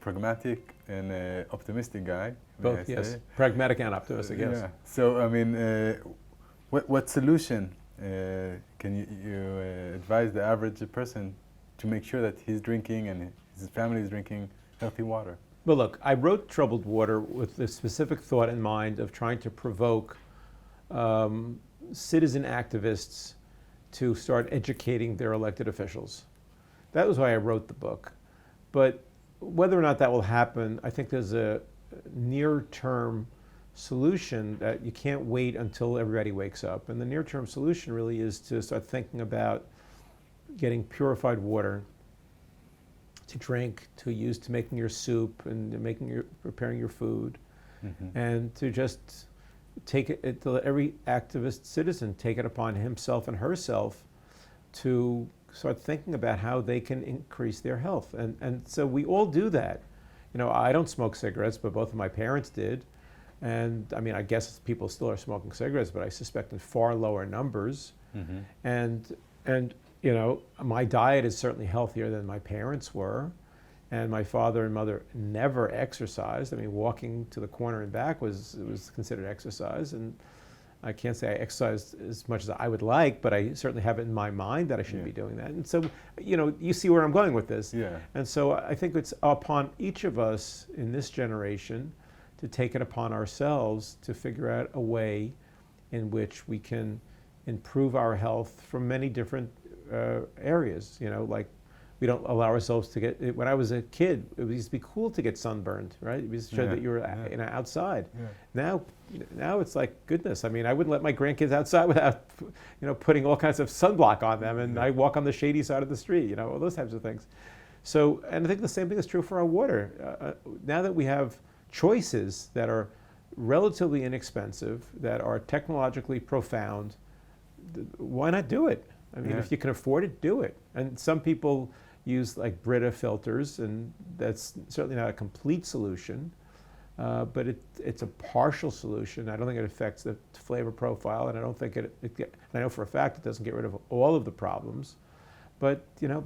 S1: pragmatic and optimistic guy.
S2: Both, yes. Pragmatic and optimistic, yes.
S1: Yeah. So, I mean, what solution can you advise the average person to make sure that he's drinking and his family is drinking healthy water?
S2: Well, look, I wrote Troubled Water with the specific thought in mind of trying to provoke citizen activists to start educating their elected officials. That was why I wrote the book. But whether or not that will happen, I think there's a near-term solution that you can't wait until everybody wakes up. And the near-term solution really is to start thinking about getting purified water to drink, to use to making your soup and preparing your food, and to just take it to every activist citizen take it upon himself and herself to start thinking about how they can increase their health. And so we all do that. You know, I don't smoke cigarettes, but both of my parents did. And I mean, I guess people still are smoking cigarettes, but I suspect in far lower numbers. And you know, my diet is certainly healthier than my parents were. And my father and mother never exercised. I mean, walking to the corner and back was considered exercise. And I can't say I exercised as much as I would like, but I certainly have it in my mind that I should be doing that. And so, you know, you see where I'm going with this.
S1: Yeah.
S2: And so I think it's upon each of us in this generation to take it upon ourselves to figure out a way in which we can improve our health from many different areas. You know, like we don't allow ourselves to get, when I was a kid, it used to be cool to get sunburned, right? It used to show that you were you know, outside. Now it's like, goodness, I mean, I wouldn't let my grandkids outside without, you know, putting all kinds of sunblock on them, and I walk on the shady side of the street, you know, all those types of things. So, and I think the same thing is true for our water. Now that we have choices that are relatively inexpensive, that are technologically profound, why not do it? I mean, if you can afford it, do it. And some people use like Brita filters, and that's certainly not a complete solution, but it's a partial solution. I don't think it affects the flavor profile, and I don't think I know for a fact it doesn't get rid of all of the problems, but you know,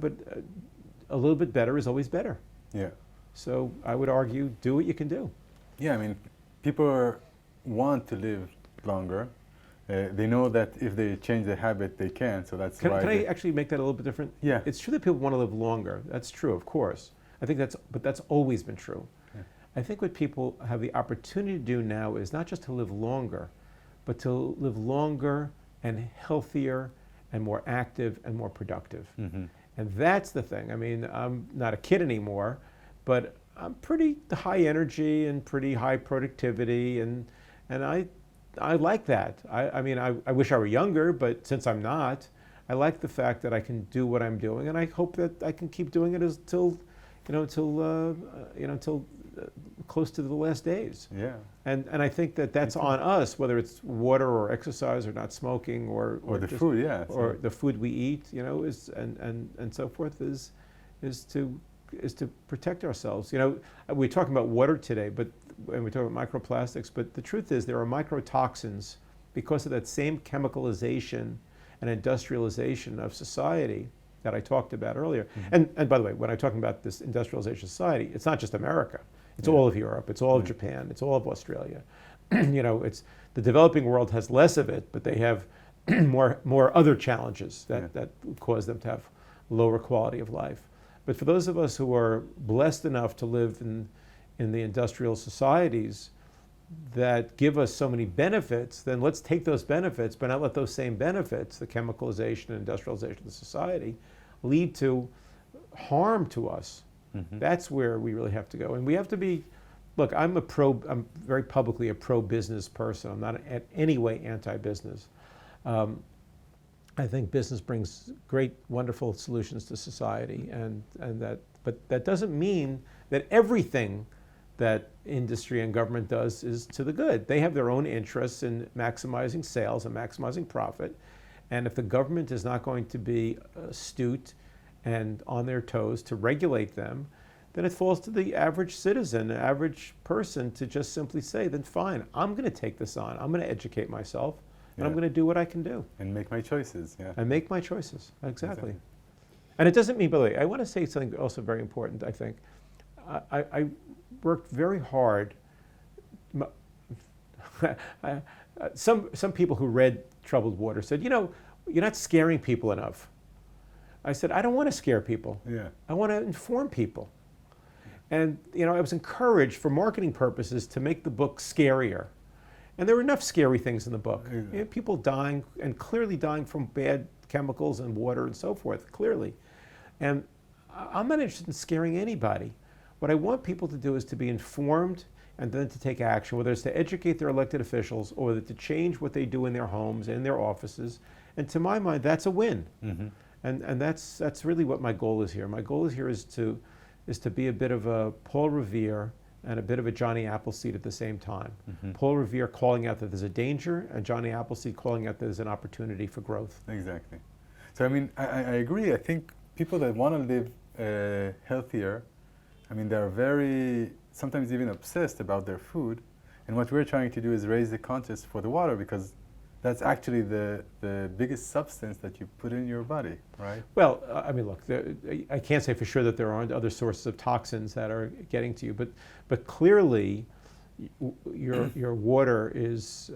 S2: a little bit better is always better.
S1: Yeah.
S2: So I would argue, do what you can do.
S1: Yeah, I mean, people want to live longer. They know that if they change their habit, they can. So that's why.
S2: Can I actually make that a little bit different?
S1: Yeah.
S2: It's true that people want to live longer. That's true, of course. I think that's always been true.
S1: Yeah.
S2: I think what people have the opportunity to do now is not just to live longer, but to live longer and healthier and more active and more productive. And that's the thing. I mean, I'm not a kid anymore, but I'm pretty high energy and pretty high productivity, and I like that. I mean, I wish I were younger, but since I'm not, I like the fact that I can do what I'm doing, and I hope that I can keep doing it until close to the last days.
S1: Yeah.
S2: And I think that's on us, whether it's water or exercise or not smoking or
S1: the
S2: just,
S1: food, yeah.
S2: or the food we eat, you know, and so forth is to protect ourselves. You know, we're talking about water today, and we talk about microplastics, but the truth is there are microtoxins because of that same chemicalization and industrialization of society that I talked about earlier. And by the way, when I'm talking about this industrialization of society, it's not just America. It's all of Europe. It's all of Japan. It's all of Australia. You know, it's the developing world has less of it, but they have more other challenges that cause them to have lower quality of life. But for those of us who are blessed enough to live in the industrial societies that give us so many benefits, then let's take those benefits, but not let those same benefits, the chemicalization and industrialization of society, lead to harm to us. That's where we really have to go. And we have to be, look, I'm very publicly a pro-business person. I'm not in any way anti-business. I think business brings great, wonderful solutions to society, but that doesn't mean that everything that industry and government does is to the good. They have their own interests in maximizing sales and maximizing profit, and if the government is not going to be astute and on their toes to regulate them, then it falls to the average citizen, the average person, to just simply say, then fine, I'm going to take this on. I'm going to educate myself, and I'm going to do what I can do.
S1: And make my choices,
S2: And make my choices, exactly. And it doesn't mean, by the way, I want to say something also very important, I think. I worked very hard. Some people who read Troubled Water said, you know, you're not scaring people enough. I said, I don't want to scare people. I want to inform people. And you know, I was encouraged for marketing purposes to make the book scarier. And there were enough scary things in the book. You know, people dying, and clearly dying from bad chemicals and water and so forth, clearly. And I'm not interested in scaring anybody. What I want people to do is to be informed and then to take action, whether it's to educate their elected officials or to change what they do in their homes and in their offices. And to my mind, that's a win. And that's really what my goal is here. My goal is here is is to be a bit of a Paul Revere and a bit of a Johnny Appleseed at the same time. Paul Revere calling out that there's a danger, and Johnny Appleseed calling out that there's an opportunity for growth.
S1: Exactly. So I mean, I agree. I think people that want to live healthier, I mean, they're very, sometimes even obsessed about their food. And what we're trying to do is raise the conscious for the water, because that's actually the biggest substance that you put in your body, right?
S2: Well, I mean, look, I can't say for sure that there aren't other sources of toxins that are getting to you, but clearly your water is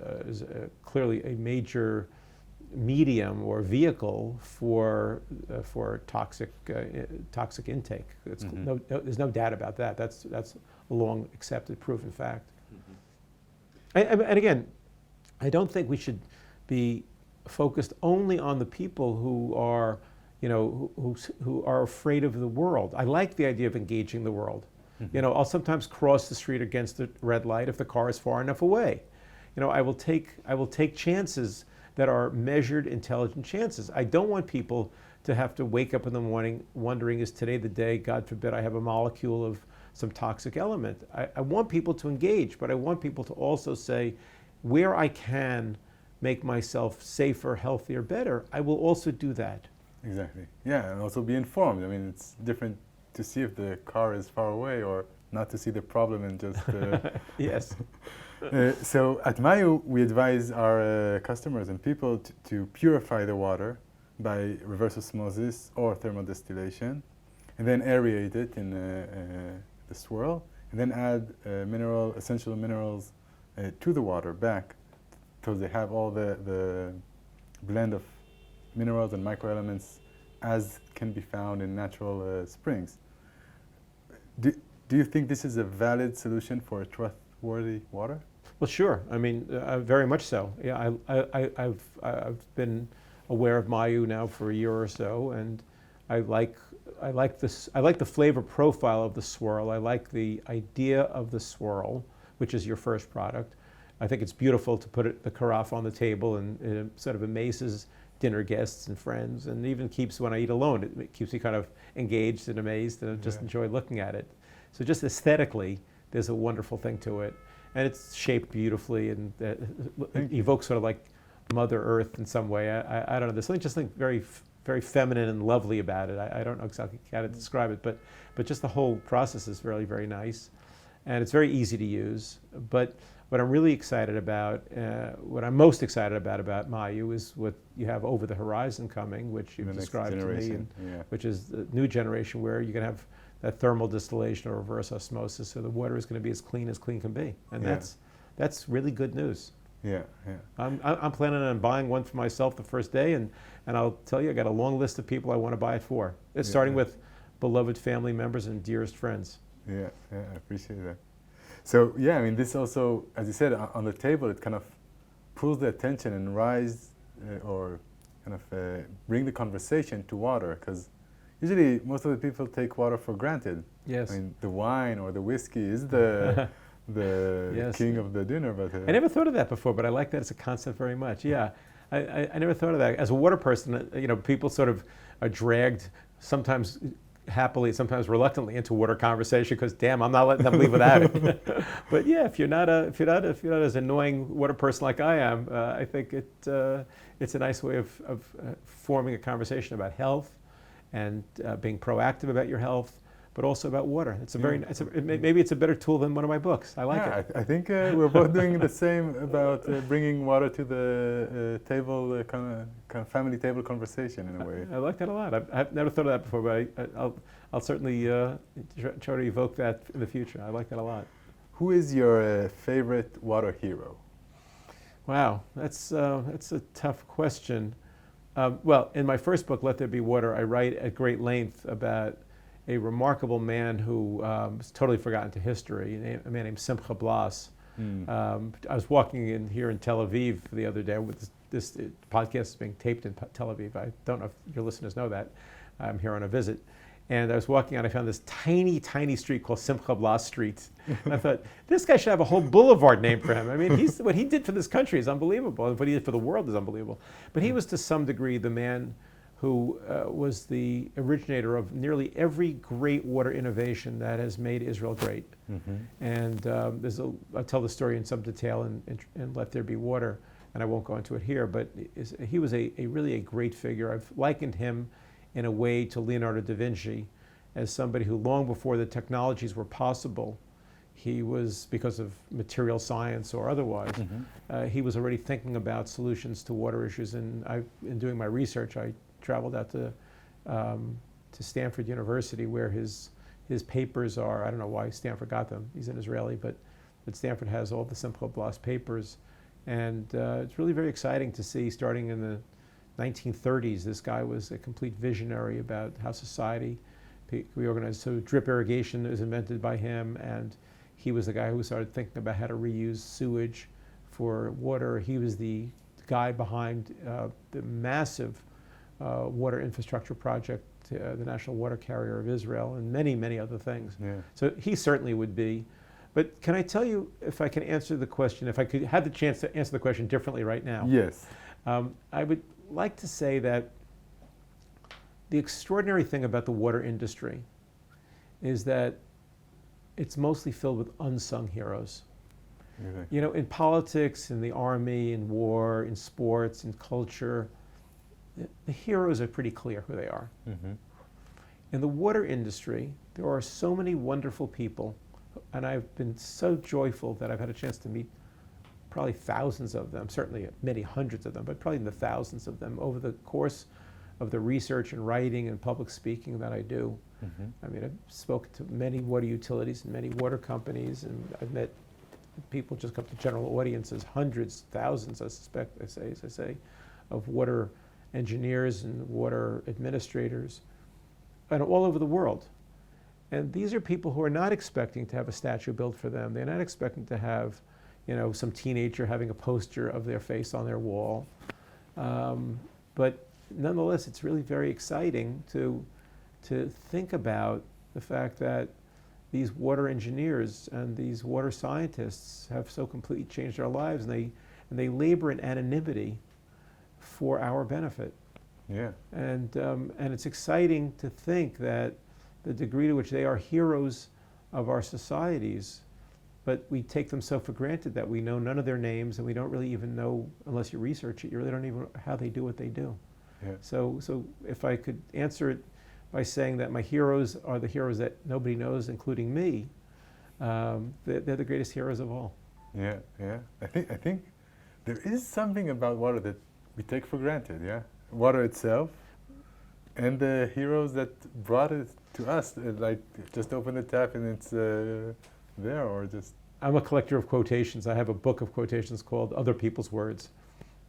S2: clearly a major medium or vehicle for toxic intake. There's no doubt about that. That's a long accepted proven fact. And again, I don't think we should be focused only on the people who are, who are afraid of the world. I like the idea of engaging the world. I'll sometimes cross the street against the red light if the car is far enough away. I will take chances that are measured, intelligent chances. I don't want people to have to wake up in the morning wondering, is today the day, God forbid, I have a molecule of some toxic element. I want people to engage, but I want people to also say, where I can make myself safer, healthier, better, I will also do that.
S1: Exactly. Yeah, and also be informed. I mean, it's different to see if the car is far away or not to see the problem and just...
S2: Yes.
S1: So at Mayu, we advise our customers and people to purify the water by reverse osmosis or thermal distillation, and then aerate it in the swirl, and then add essential minerals to the water back, so they have all the blend of minerals and microelements as can be found in natural springs. Do you think this is a valid solution for trustworthy water?
S2: Well, sure. I mean, very much so. Yeah, I've been aware of Mayu now for a year or so, and I like the flavor profile of the swirl. I like the idea of the swirl, which is your first product. I think it's beautiful to put the carafe on the table, and it sort of amazes dinner guests and friends, and even keeps, when I eat alone, it keeps me kind of engaged and amazed, and just enjoy looking at it. So just aesthetically, there's a wonderful thing to it. And it's shaped beautifully, and it evokes sort of like Mother Earth in some way. I don't know, there's something very, very feminine and lovely about it. I don't know exactly how to describe it, but just the whole process is really, very nice. And it's very easy to use. But what I'm really excited about, what I'm most excited about Mayu is what you have over the horizon coming, which you've described to me, and which is the new generation where you can have that thermal distillation or reverse osmosis, so the water is going to be as clean can be, and that's really good news.
S1: Yeah.
S2: I'm planning on buying one for myself the first day, and I'll tell you, I got a long list of people I want to buy it for. It's starting with beloved family members and dearest friends.
S1: Yeah, I appreciate that. So I mean, this also, as you said, on the table, it kind of pulls the attention and or kind of bring the conversation to water, because usually, most of the people take water for granted.
S2: Yes.
S1: I mean, the wine or the whiskey is the king of the dinner. But
S2: I never thought of that before, but I like that as a concept very much. Yeah, I never thought of that. As a water person, people sort of are dragged, sometimes happily, sometimes reluctantly, into water conversation because, damn, I'm not letting them leave without it. But yeah, if you're not as annoying water person like I am, I think it's a nice way of forming a conversation about health, and being proactive about your health, but also about water. It's maybe it's a better tool than one of my books. I like it.
S1: I think we're both doing the same about bringing water to the table, kind of family table conversation in a way.
S2: I like that a lot. I've never thought of that before, but I'll certainly try to evoke that in the future. I like that a lot.
S1: Who is your favorite water hero?
S2: Wow, that's a tough question. Well, in my first book, Let There Be Water, I write at great length about a remarkable man who was totally forgotten to history, a man named Simcha Blas. I was walking here in Tel Aviv the other day. With this podcast is being taped in Tel Aviv. I don't know if your listeners know that. I'm here on a visit. And I was walking out, I found this tiny, tiny street called Simcha Blas Street. And I thought, this guy should have a whole boulevard named for him. I mean, what he did for this country is unbelievable. What he did for the world is unbelievable. But he was, to some degree, the man who was the originator of nearly every great water innovation that has made Israel great. And I'll tell the story in some detail in Let There Be Water, and I won't go into it here, but he was really a great figure. I've likened him in a way to Leonardo da Vinci as somebody who, long before the technologies were possible, he was, because of material science or otherwise, he was already thinking about solutions to water issues. And in doing my research, I traveled out to Stanford University, where his papers are. I don't know why Stanford got them. He's an Israeli, but Stanford has all the Simcha Blas papers. And it's really very exciting to see, starting in the 1930s, this guy was a complete visionary about how society we organized. So drip irrigation was invented by him, and he was the guy who started thinking about how to reuse sewage for water. He was the guy behind the massive water infrastructure project, the National Water Carrier of Israel, and many, many other things.
S1: Yeah.
S2: So he certainly would be. But can I tell you, if I can answer the question, if I could have the chance to answer the question differently right now?
S1: Yes.
S2: I would like to say that the extraordinary thing about the water industry is that it's mostly filled with unsung heroes.
S1: Really?
S2: You know, in politics, in the army, in war, in sports, in culture, the heroes are pretty clear who they are. In the water industry, there are so many wonderful people, and I've been so joyful that I've had a chance to meet probably thousands of them, certainly many hundreds of them, but probably in the thousands of them over the course of the research and writing and public speaking that I do. I mean, I've spoken to many water utilities and many water companies, and I've met people just come to general audiences, hundreds, thousands, I suspect, as I say, of water engineers and water administrators, and all over the world. And these are people who are not expecting to have a statue built for them. They're not expecting to have, you know, some teenager having a poster of their face on their wall. But nonetheless, it's really very exciting to think about the fact that these water engineers and these water scientists have so completely changed our lives, and they labor in anonymity for our benefit.
S1: Yeah.
S2: And it's exciting to think that the degree to which they are heroes of our societies, but we take them so for granted that we know none of their names, and we don't really even know, unless you research it, you really don't even know how they do what they do.
S1: Yeah.
S2: So if I could answer it by saying that my heroes are the heroes that nobody knows, including me, they're the greatest heroes of all.
S1: Yeah, yeah. I think there is something about water that we take for granted, yeah? Water itself and the heroes that brought it to us, like just open the tap and it's there, or just...
S2: I'm a collector of quotations. I have a book of quotations called Other People's Words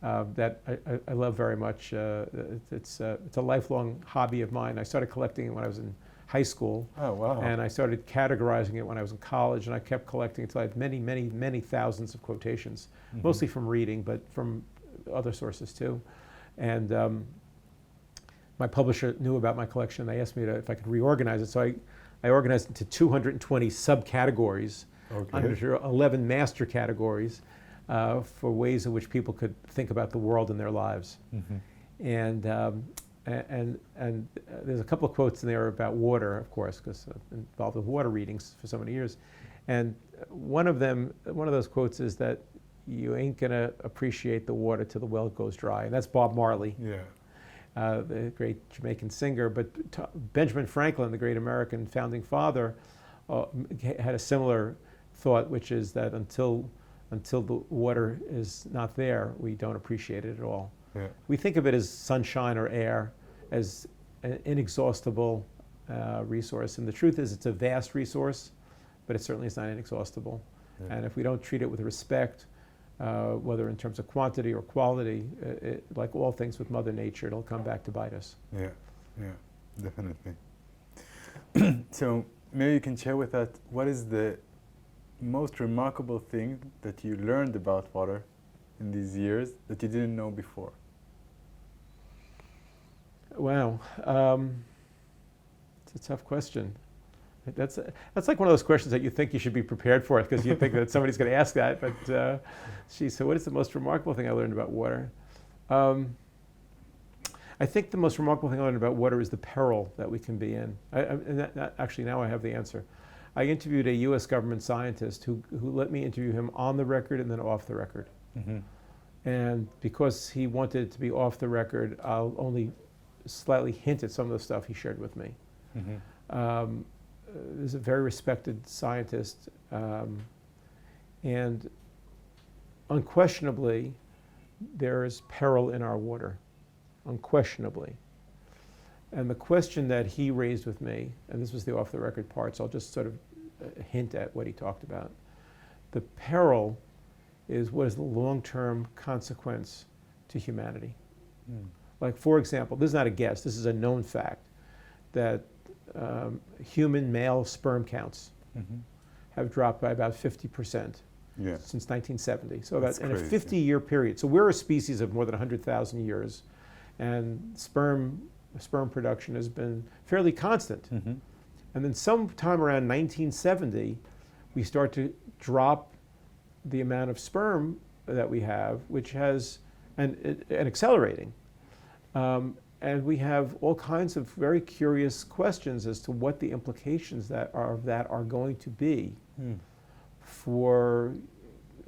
S2: that I love very much. It's a lifelong hobby of mine. I started collecting it when I was in high school.
S1: Oh, wow.
S2: And I started categorizing it when I was in college, and I kept collecting until I had many, many, many thousands of quotations, mostly from reading, but from other sources too. And my publisher knew about my collection. They asked me if I could reorganize it. So I organized it into 220 subcategories under 11 master categories for ways in which people could think about the world and their lives. And there's a couple of quotes in there about water, of course, because I've been involved with water readings for so many years. And one of those quotes is that you ain't gonna appreciate the water till the well goes dry. And that's Bob Marley, the great Jamaican singer. But Benjamin Franklin, the great American founding father, had a similar thought, which is that until the water is not there, we don't appreciate it at all.
S1: Yeah.
S2: We think of it as sunshine or air, as an inexhaustible resource. And the truth is it's a vast resource, but it certainly is not inexhaustible. Yeah. And if we don't treat it with respect, whether in terms of quantity or quality, like all things with Mother Nature, it'll come back to bite us.
S1: Yeah, yeah, definitely. So maybe you can share with us what is the most remarkable thing that you learned about water in these years that you didn't know before?
S2: Wow, it's a tough question. That's like one of those questions that you think you should be prepared for because you think that somebody's going to ask that. But so what is the most remarkable thing I learned about water? I think the most remarkable thing I learned about water is the peril that we can be in. Actually, now I have the answer. I interviewed a U.S. government scientist who let me interview him on the record and then off the record.
S1: Mm-hmm.
S2: And because he wanted it to be off the record, I'll only slightly hint at some of the stuff he shared with me.
S1: Mm-hmm.
S2: There's a very respected scientist, and unquestionably, there is peril in our water, unquestionably. And the question that he raised with me, and this was the off-the-record part, so I'll just sort of hint at what he talked about. The peril is what is the long-term consequence to humanity.
S1: Mm.
S2: Like, for example, this is not a guess, this is a known fact, that human male sperm counts
S1: Mm-hmm.
S2: have dropped by about 50%
S1: Yeah.
S2: since 1970. So
S1: That's
S2: in a
S1: crazy.
S2: 50-year period. So we're a species of more than 100,000 years, and sperm production has been fairly constant.
S1: Mm-hmm.
S2: And then sometime around 1970, we start to drop the amount of sperm that we have, which has, and accelerating. And we have all kinds of very curious questions as to what the implications of that are going to be
S1: Mm.
S2: for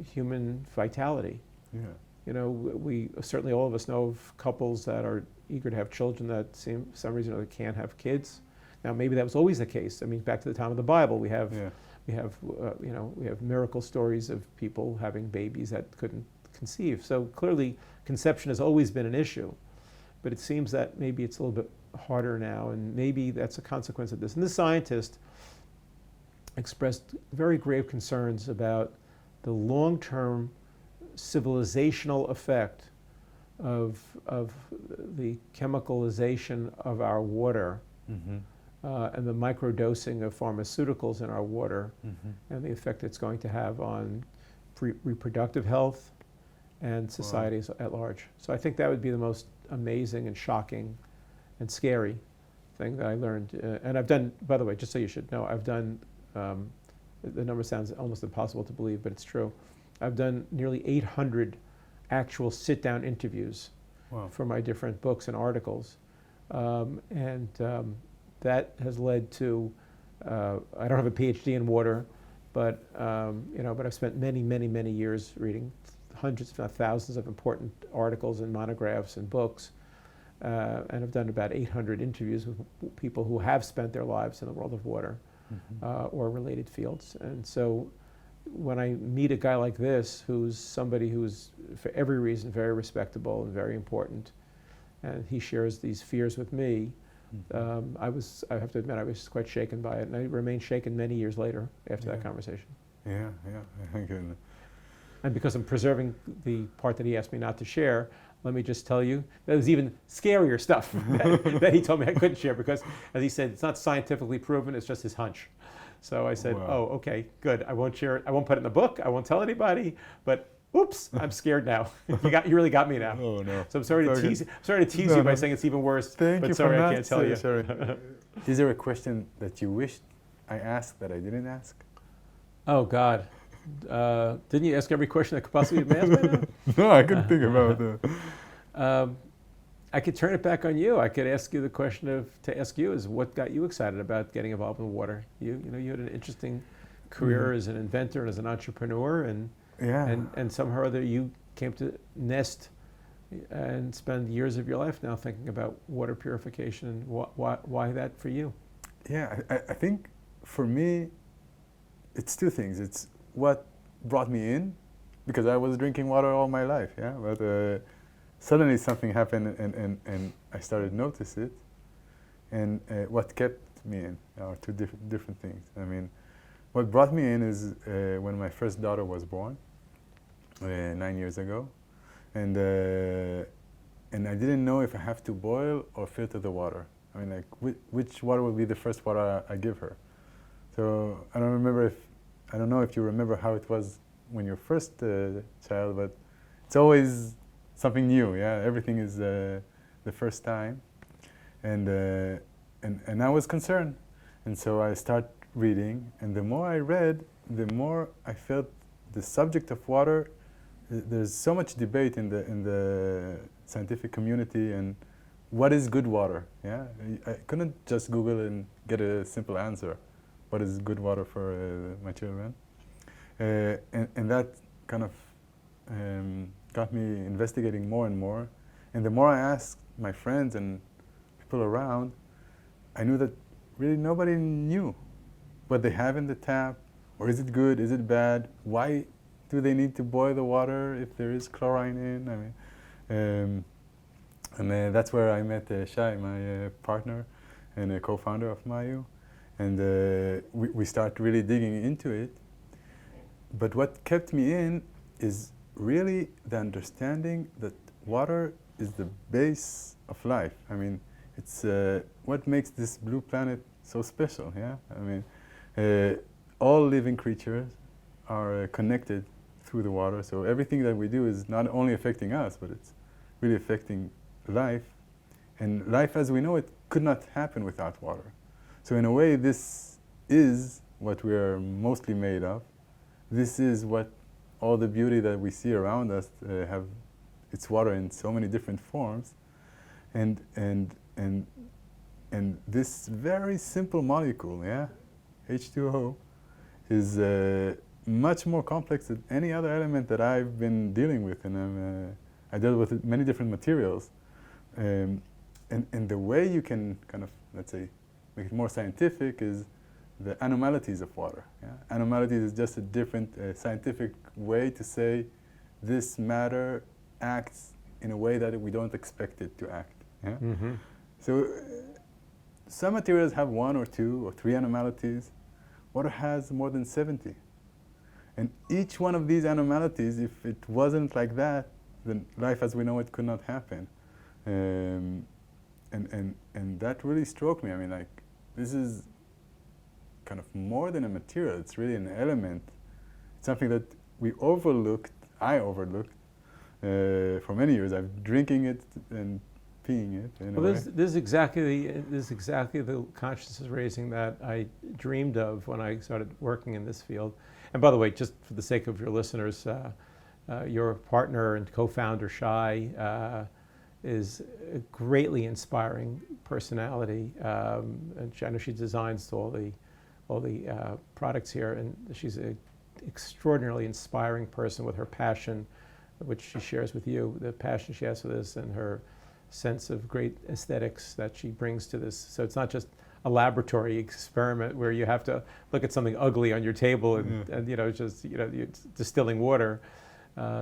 S2: human vitality.
S1: Yeah.
S2: You know, we certainly, all of us know of couples that are eager to have children that for some reason or other can't have kids. Now, maybe that was always the case. I mean, back to the time of the Bible, we have miracle stories of people having babies that couldn't conceive. So clearly, conception has always been an issue. But it seems that maybe it's a little bit harder now, and maybe that's a consequence of this. And this scientist expressed very grave concerns about the long-term civilizational effect of the chemicalization of our water,
S1: Mm-hmm.
S2: and the microdosing of pharmaceuticals in our water,
S1: Mm-hmm.
S2: and the effect it's going to have on reproductive health and societies at large. So I think that would be the most amazing and shocking and scary thing that I learned. And I've done, by the way, just so you should know, I've done, the number sounds almost impossible to believe, but it's true. I've done nearly 800 actual sit-down interviews
S1: Wow.
S2: for my different books and articles. That has led to, I don't have a PhD in water, but I've spent many years reading hundreds, if not thousands, of important articles and monographs and books, and I've done about 800 interviews with people who have spent their lives in the world of water,
S1: Mm-hmm.
S2: or related fields. And so when I meet a guy like this, who's somebody who's, for every reason, very respectable and very important, and he shares these fears with me,
S1: Mm-hmm.
S2: I have to admit, I was quite shaken by it, and I remain shaken many years later after that
S1: Yeah.
S2: conversation.
S1: Yeah. I can.
S2: And because I'm preserving the part that he asked me not to share, let me just tell you, there's even scarier stuff that he told me I couldn't share because, as he said, it's not scientifically proven, it's just his hunch. So I said,
S1: Wow.
S2: oh, okay, good. I won't share it. I won't put it in the book. I won't tell anybody. But oops, I'm scared now. You really got me now.
S1: Oh no.
S2: So I'm sorry to
S1: Okay.
S2: tease
S1: No,
S2: you by
S1: no.
S2: saying it's even worse.
S1: Thank
S2: but
S1: you
S2: sorry,
S1: for
S2: I
S1: not
S2: can't tell you.
S1: Sorry. Is there a question that you wished I asked that I didn't ask?
S2: Oh God, didn't you ask every question that could possibly be asked by now?
S1: No, I couldn't think about that.
S2: I could turn it back on you. I could ask you the question to ask you is what got you excited about getting involved in water? You had an interesting career as an inventor and as an entrepreneur, and
S1: Yeah.
S2: and somehow or other you came to nest and spend years of your life now thinking about water purification. And why that for you?
S1: Yeah, I think for me, it's two things. It's what brought me in, because I was drinking water all my life, yeah? But suddenly something happened and I started to notice it. And what kept me in are two different things. I mean, what brought me in is when my first daughter was born, 9 years ago. And I didn't know if I have to boil or filter the water. I mean, like, which water will be the first water I give her. So I don't know if you remember how it was when you're first child, but it's always something new, yeah? Everything is the first time. And I was concerned. And so I started reading, and the more I read, the more I felt the subject of water, there's so much debate in the scientific community, and what is good water? Yeah, I couldn't just Google and get a simple answer. What is good water for my children? And that kind of got me investigating more and more. And the more I asked my friends and people around, I knew that really nobody knew what they have in the tap, or is it good, is it bad? Why do they need to boil the water if there is chlorine in? I mean, and that's where I met Shai, my partner and a co-founder of Mayu, and we start really digging into it. But what kept me in is really the understanding that water is the base of life. I mean, it's what makes this blue planet so special, yeah? I mean, all living creatures are connected through the water, so everything that we do is not only affecting us, but it's really affecting life. And life as we know it could not happen without water. So in a way, this is what we are mostly made of. This is what all the beauty that we see around us have its water in so many different forms. And this very simple molecule, yeah, H2O, is much more complex than any other element that I've been dealing with. And I deal with many different materials. And the way you can kind of, let's say, make it more scientific is the anomalies of water. Yeah? Anomalies is just a different scientific way to say this matter acts in a way that we don't expect it to act. Yeah?
S2: Mm-hmm.
S1: So some materials have 1 or 2 or 3 anomalies. Water has more than 70. And each one of these anomalies, if it wasn't like that, then life as we know it could not happen. And that really struck me. I mean, like, this is kind of more than a material. It's really an element. It's something that we overlooked, I overlooked, for many years. I've drinking it and peeing it in a way.
S2: This is exactly the consciousness raising that I dreamed of when I started working in this field. And by the way, just for the sake of your listeners, your partner and co-founder Shai is a greatly inspiring personality. And I know she designs all the products here, and she's an extraordinarily inspiring person with her passion, which she shares with you, the passion she has for this, and her sense of great aesthetics that she brings to this. So it's not just a laboratory experiment where you have to look at something ugly on your table and you're distilling water.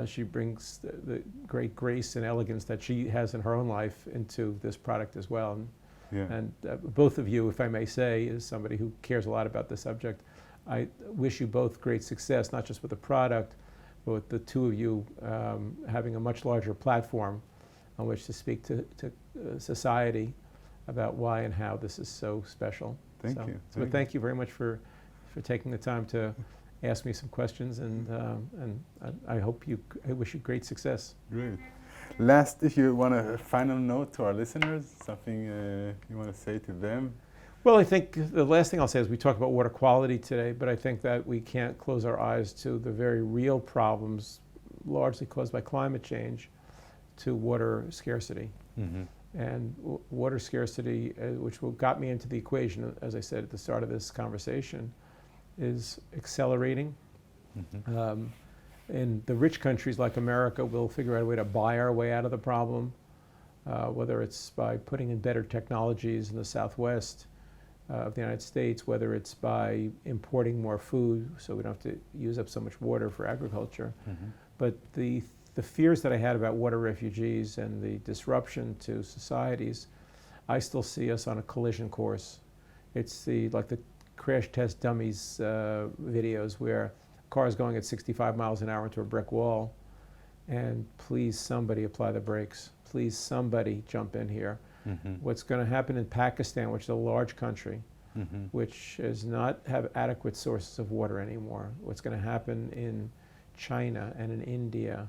S2: She brings the great grace and elegance that she has in her own life into this product as well. And both of you, if I may say, as somebody who cares a lot about the subject, I wish you both great success, not just with the product, but with the two of you having a much larger platform on which to speak to society about why and how this is so special.
S1: Thank you.
S2: So thank you very much for taking the time to ask me some questions, and I wish you great success.
S1: Great. Last, if you want a final note to our listeners, something you want to say to them?
S2: Well, I think the last thing I'll say is we talk about water quality today, but I think that we can't close our eyes to the very real problems, largely caused by climate change, to water scarcity.
S1: Mm-hmm.
S2: And water scarcity, which got me into the equation, as I said at the start of this conversation, is accelerating.
S1: Mm-hmm.
S2: In the rich countries like America, we'll figure out a way to buy our way out of the problem, whether it's by putting in better technologies in the Southwest of the United States, whether it's by importing more food so we don't have to use up so much water for agriculture.
S1: Mm-hmm.
S2: But the fears that I had about water refugees and the disruption to societies, I still see us on a collision course. It's like the crash test dummies videos where cars going at 65 miles an hour into a brick wall, and please somebody apply the brakes. Please somebody jump in here.
S1: Mm-hmm.
S2: What's going to happen in Pakistan, which is a large country,
S1: Mm-hmm.
S2: which does not have adequate sources of water anymore. What's going to happen in China and in India,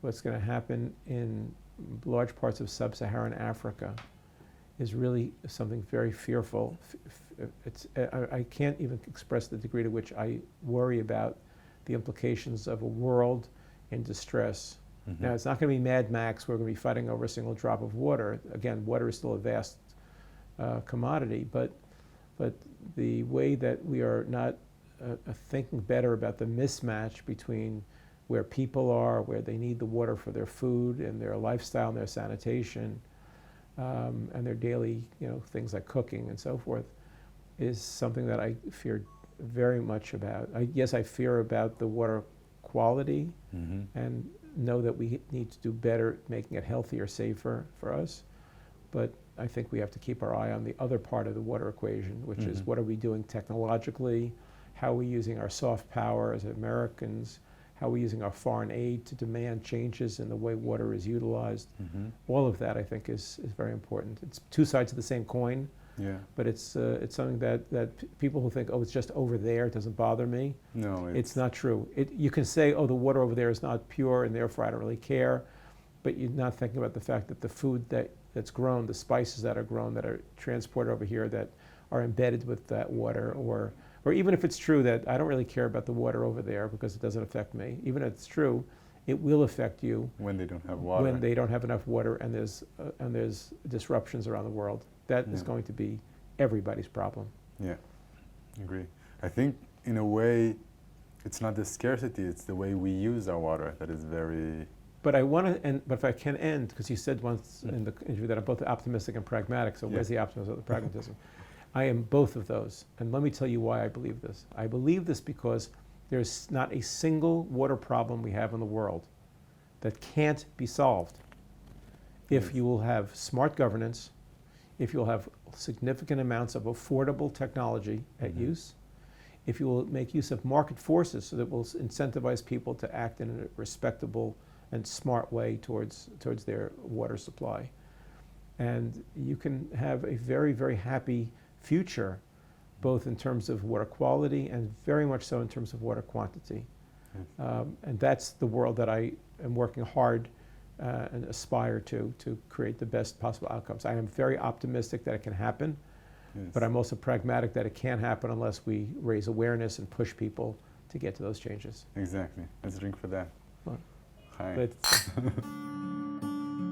S2: what's going to happen in large parts of sub-Saharan Africa is really something very fearful. I can't even express the degree to which I worry about the implications of a world in distress Now, it's not going to be Mad Max. We're going to be fighting over a single drop of water. Again, water is still a vast commodity, but the way that we are not thinking better about the mismatch between where people are, where they need the water for their food and their lifestyle and their sanitation, and their daily, things like cooking and so forth, is something that I fear very much about. Yes, I fear about the water quality and know that we need to do better making it healthier, safer for us. But I think we have to keep our eye on the other part of the water equation, which is what are we doing technologically? How are we using our soft power as Americans? How are we using our foreign aid to demand changes in the way water is utilized? All of that, I think, is very important. It's two sides of the same coin.
S1: Yeah.
S2: But it's something that people who think, oh, it's just over there, it doesn't bother me.
S1: No,
S2: it's not true. You can say, oh, the water over there is not pure, and therefore I don't really care. But you're not thinking about the fact that the food that's grown, the spices that are grown, that are transported over here, that are embedded with that water, or even if it's true that I don't really care about the water over there because it doesn't affect me, even if it's true, it will affect you
S1: when they don't have water.
S2: When they don't have enough water, and there's disruptions around the world. That is going to be everybody's problem. Yeah,
S1: agree. I think in a way, it's not the scarcity; it's the way we use our water that is very.
S2: But I want to end. But if I can end, because you said once in the interview that I'm both optimistic and pragmatic. So where's the optimism or the pragmatism? I am both of those, and let me tell you why I believe this. I believe this because there's not a single water problem we have in the world that can't be solved if you will have smart governance, if you'll have significant amounts of affordable technology at use, if you will make use of market forces so that will incentivize people to act in a respectable and smart way towards their water supply. And you can have a very, very happy future, both in terms of water quality and very much so in terms of water quantity. And that's the world that I am working hard and aspire to create the best possible outcomes. I am very optimistic that it can happen, but I'm also pragmatic that it can't happen unless we raise awareness and push people to get to those changes.
S1: Exactly. Let's drink for that.
S2: Well,
S1: Hi.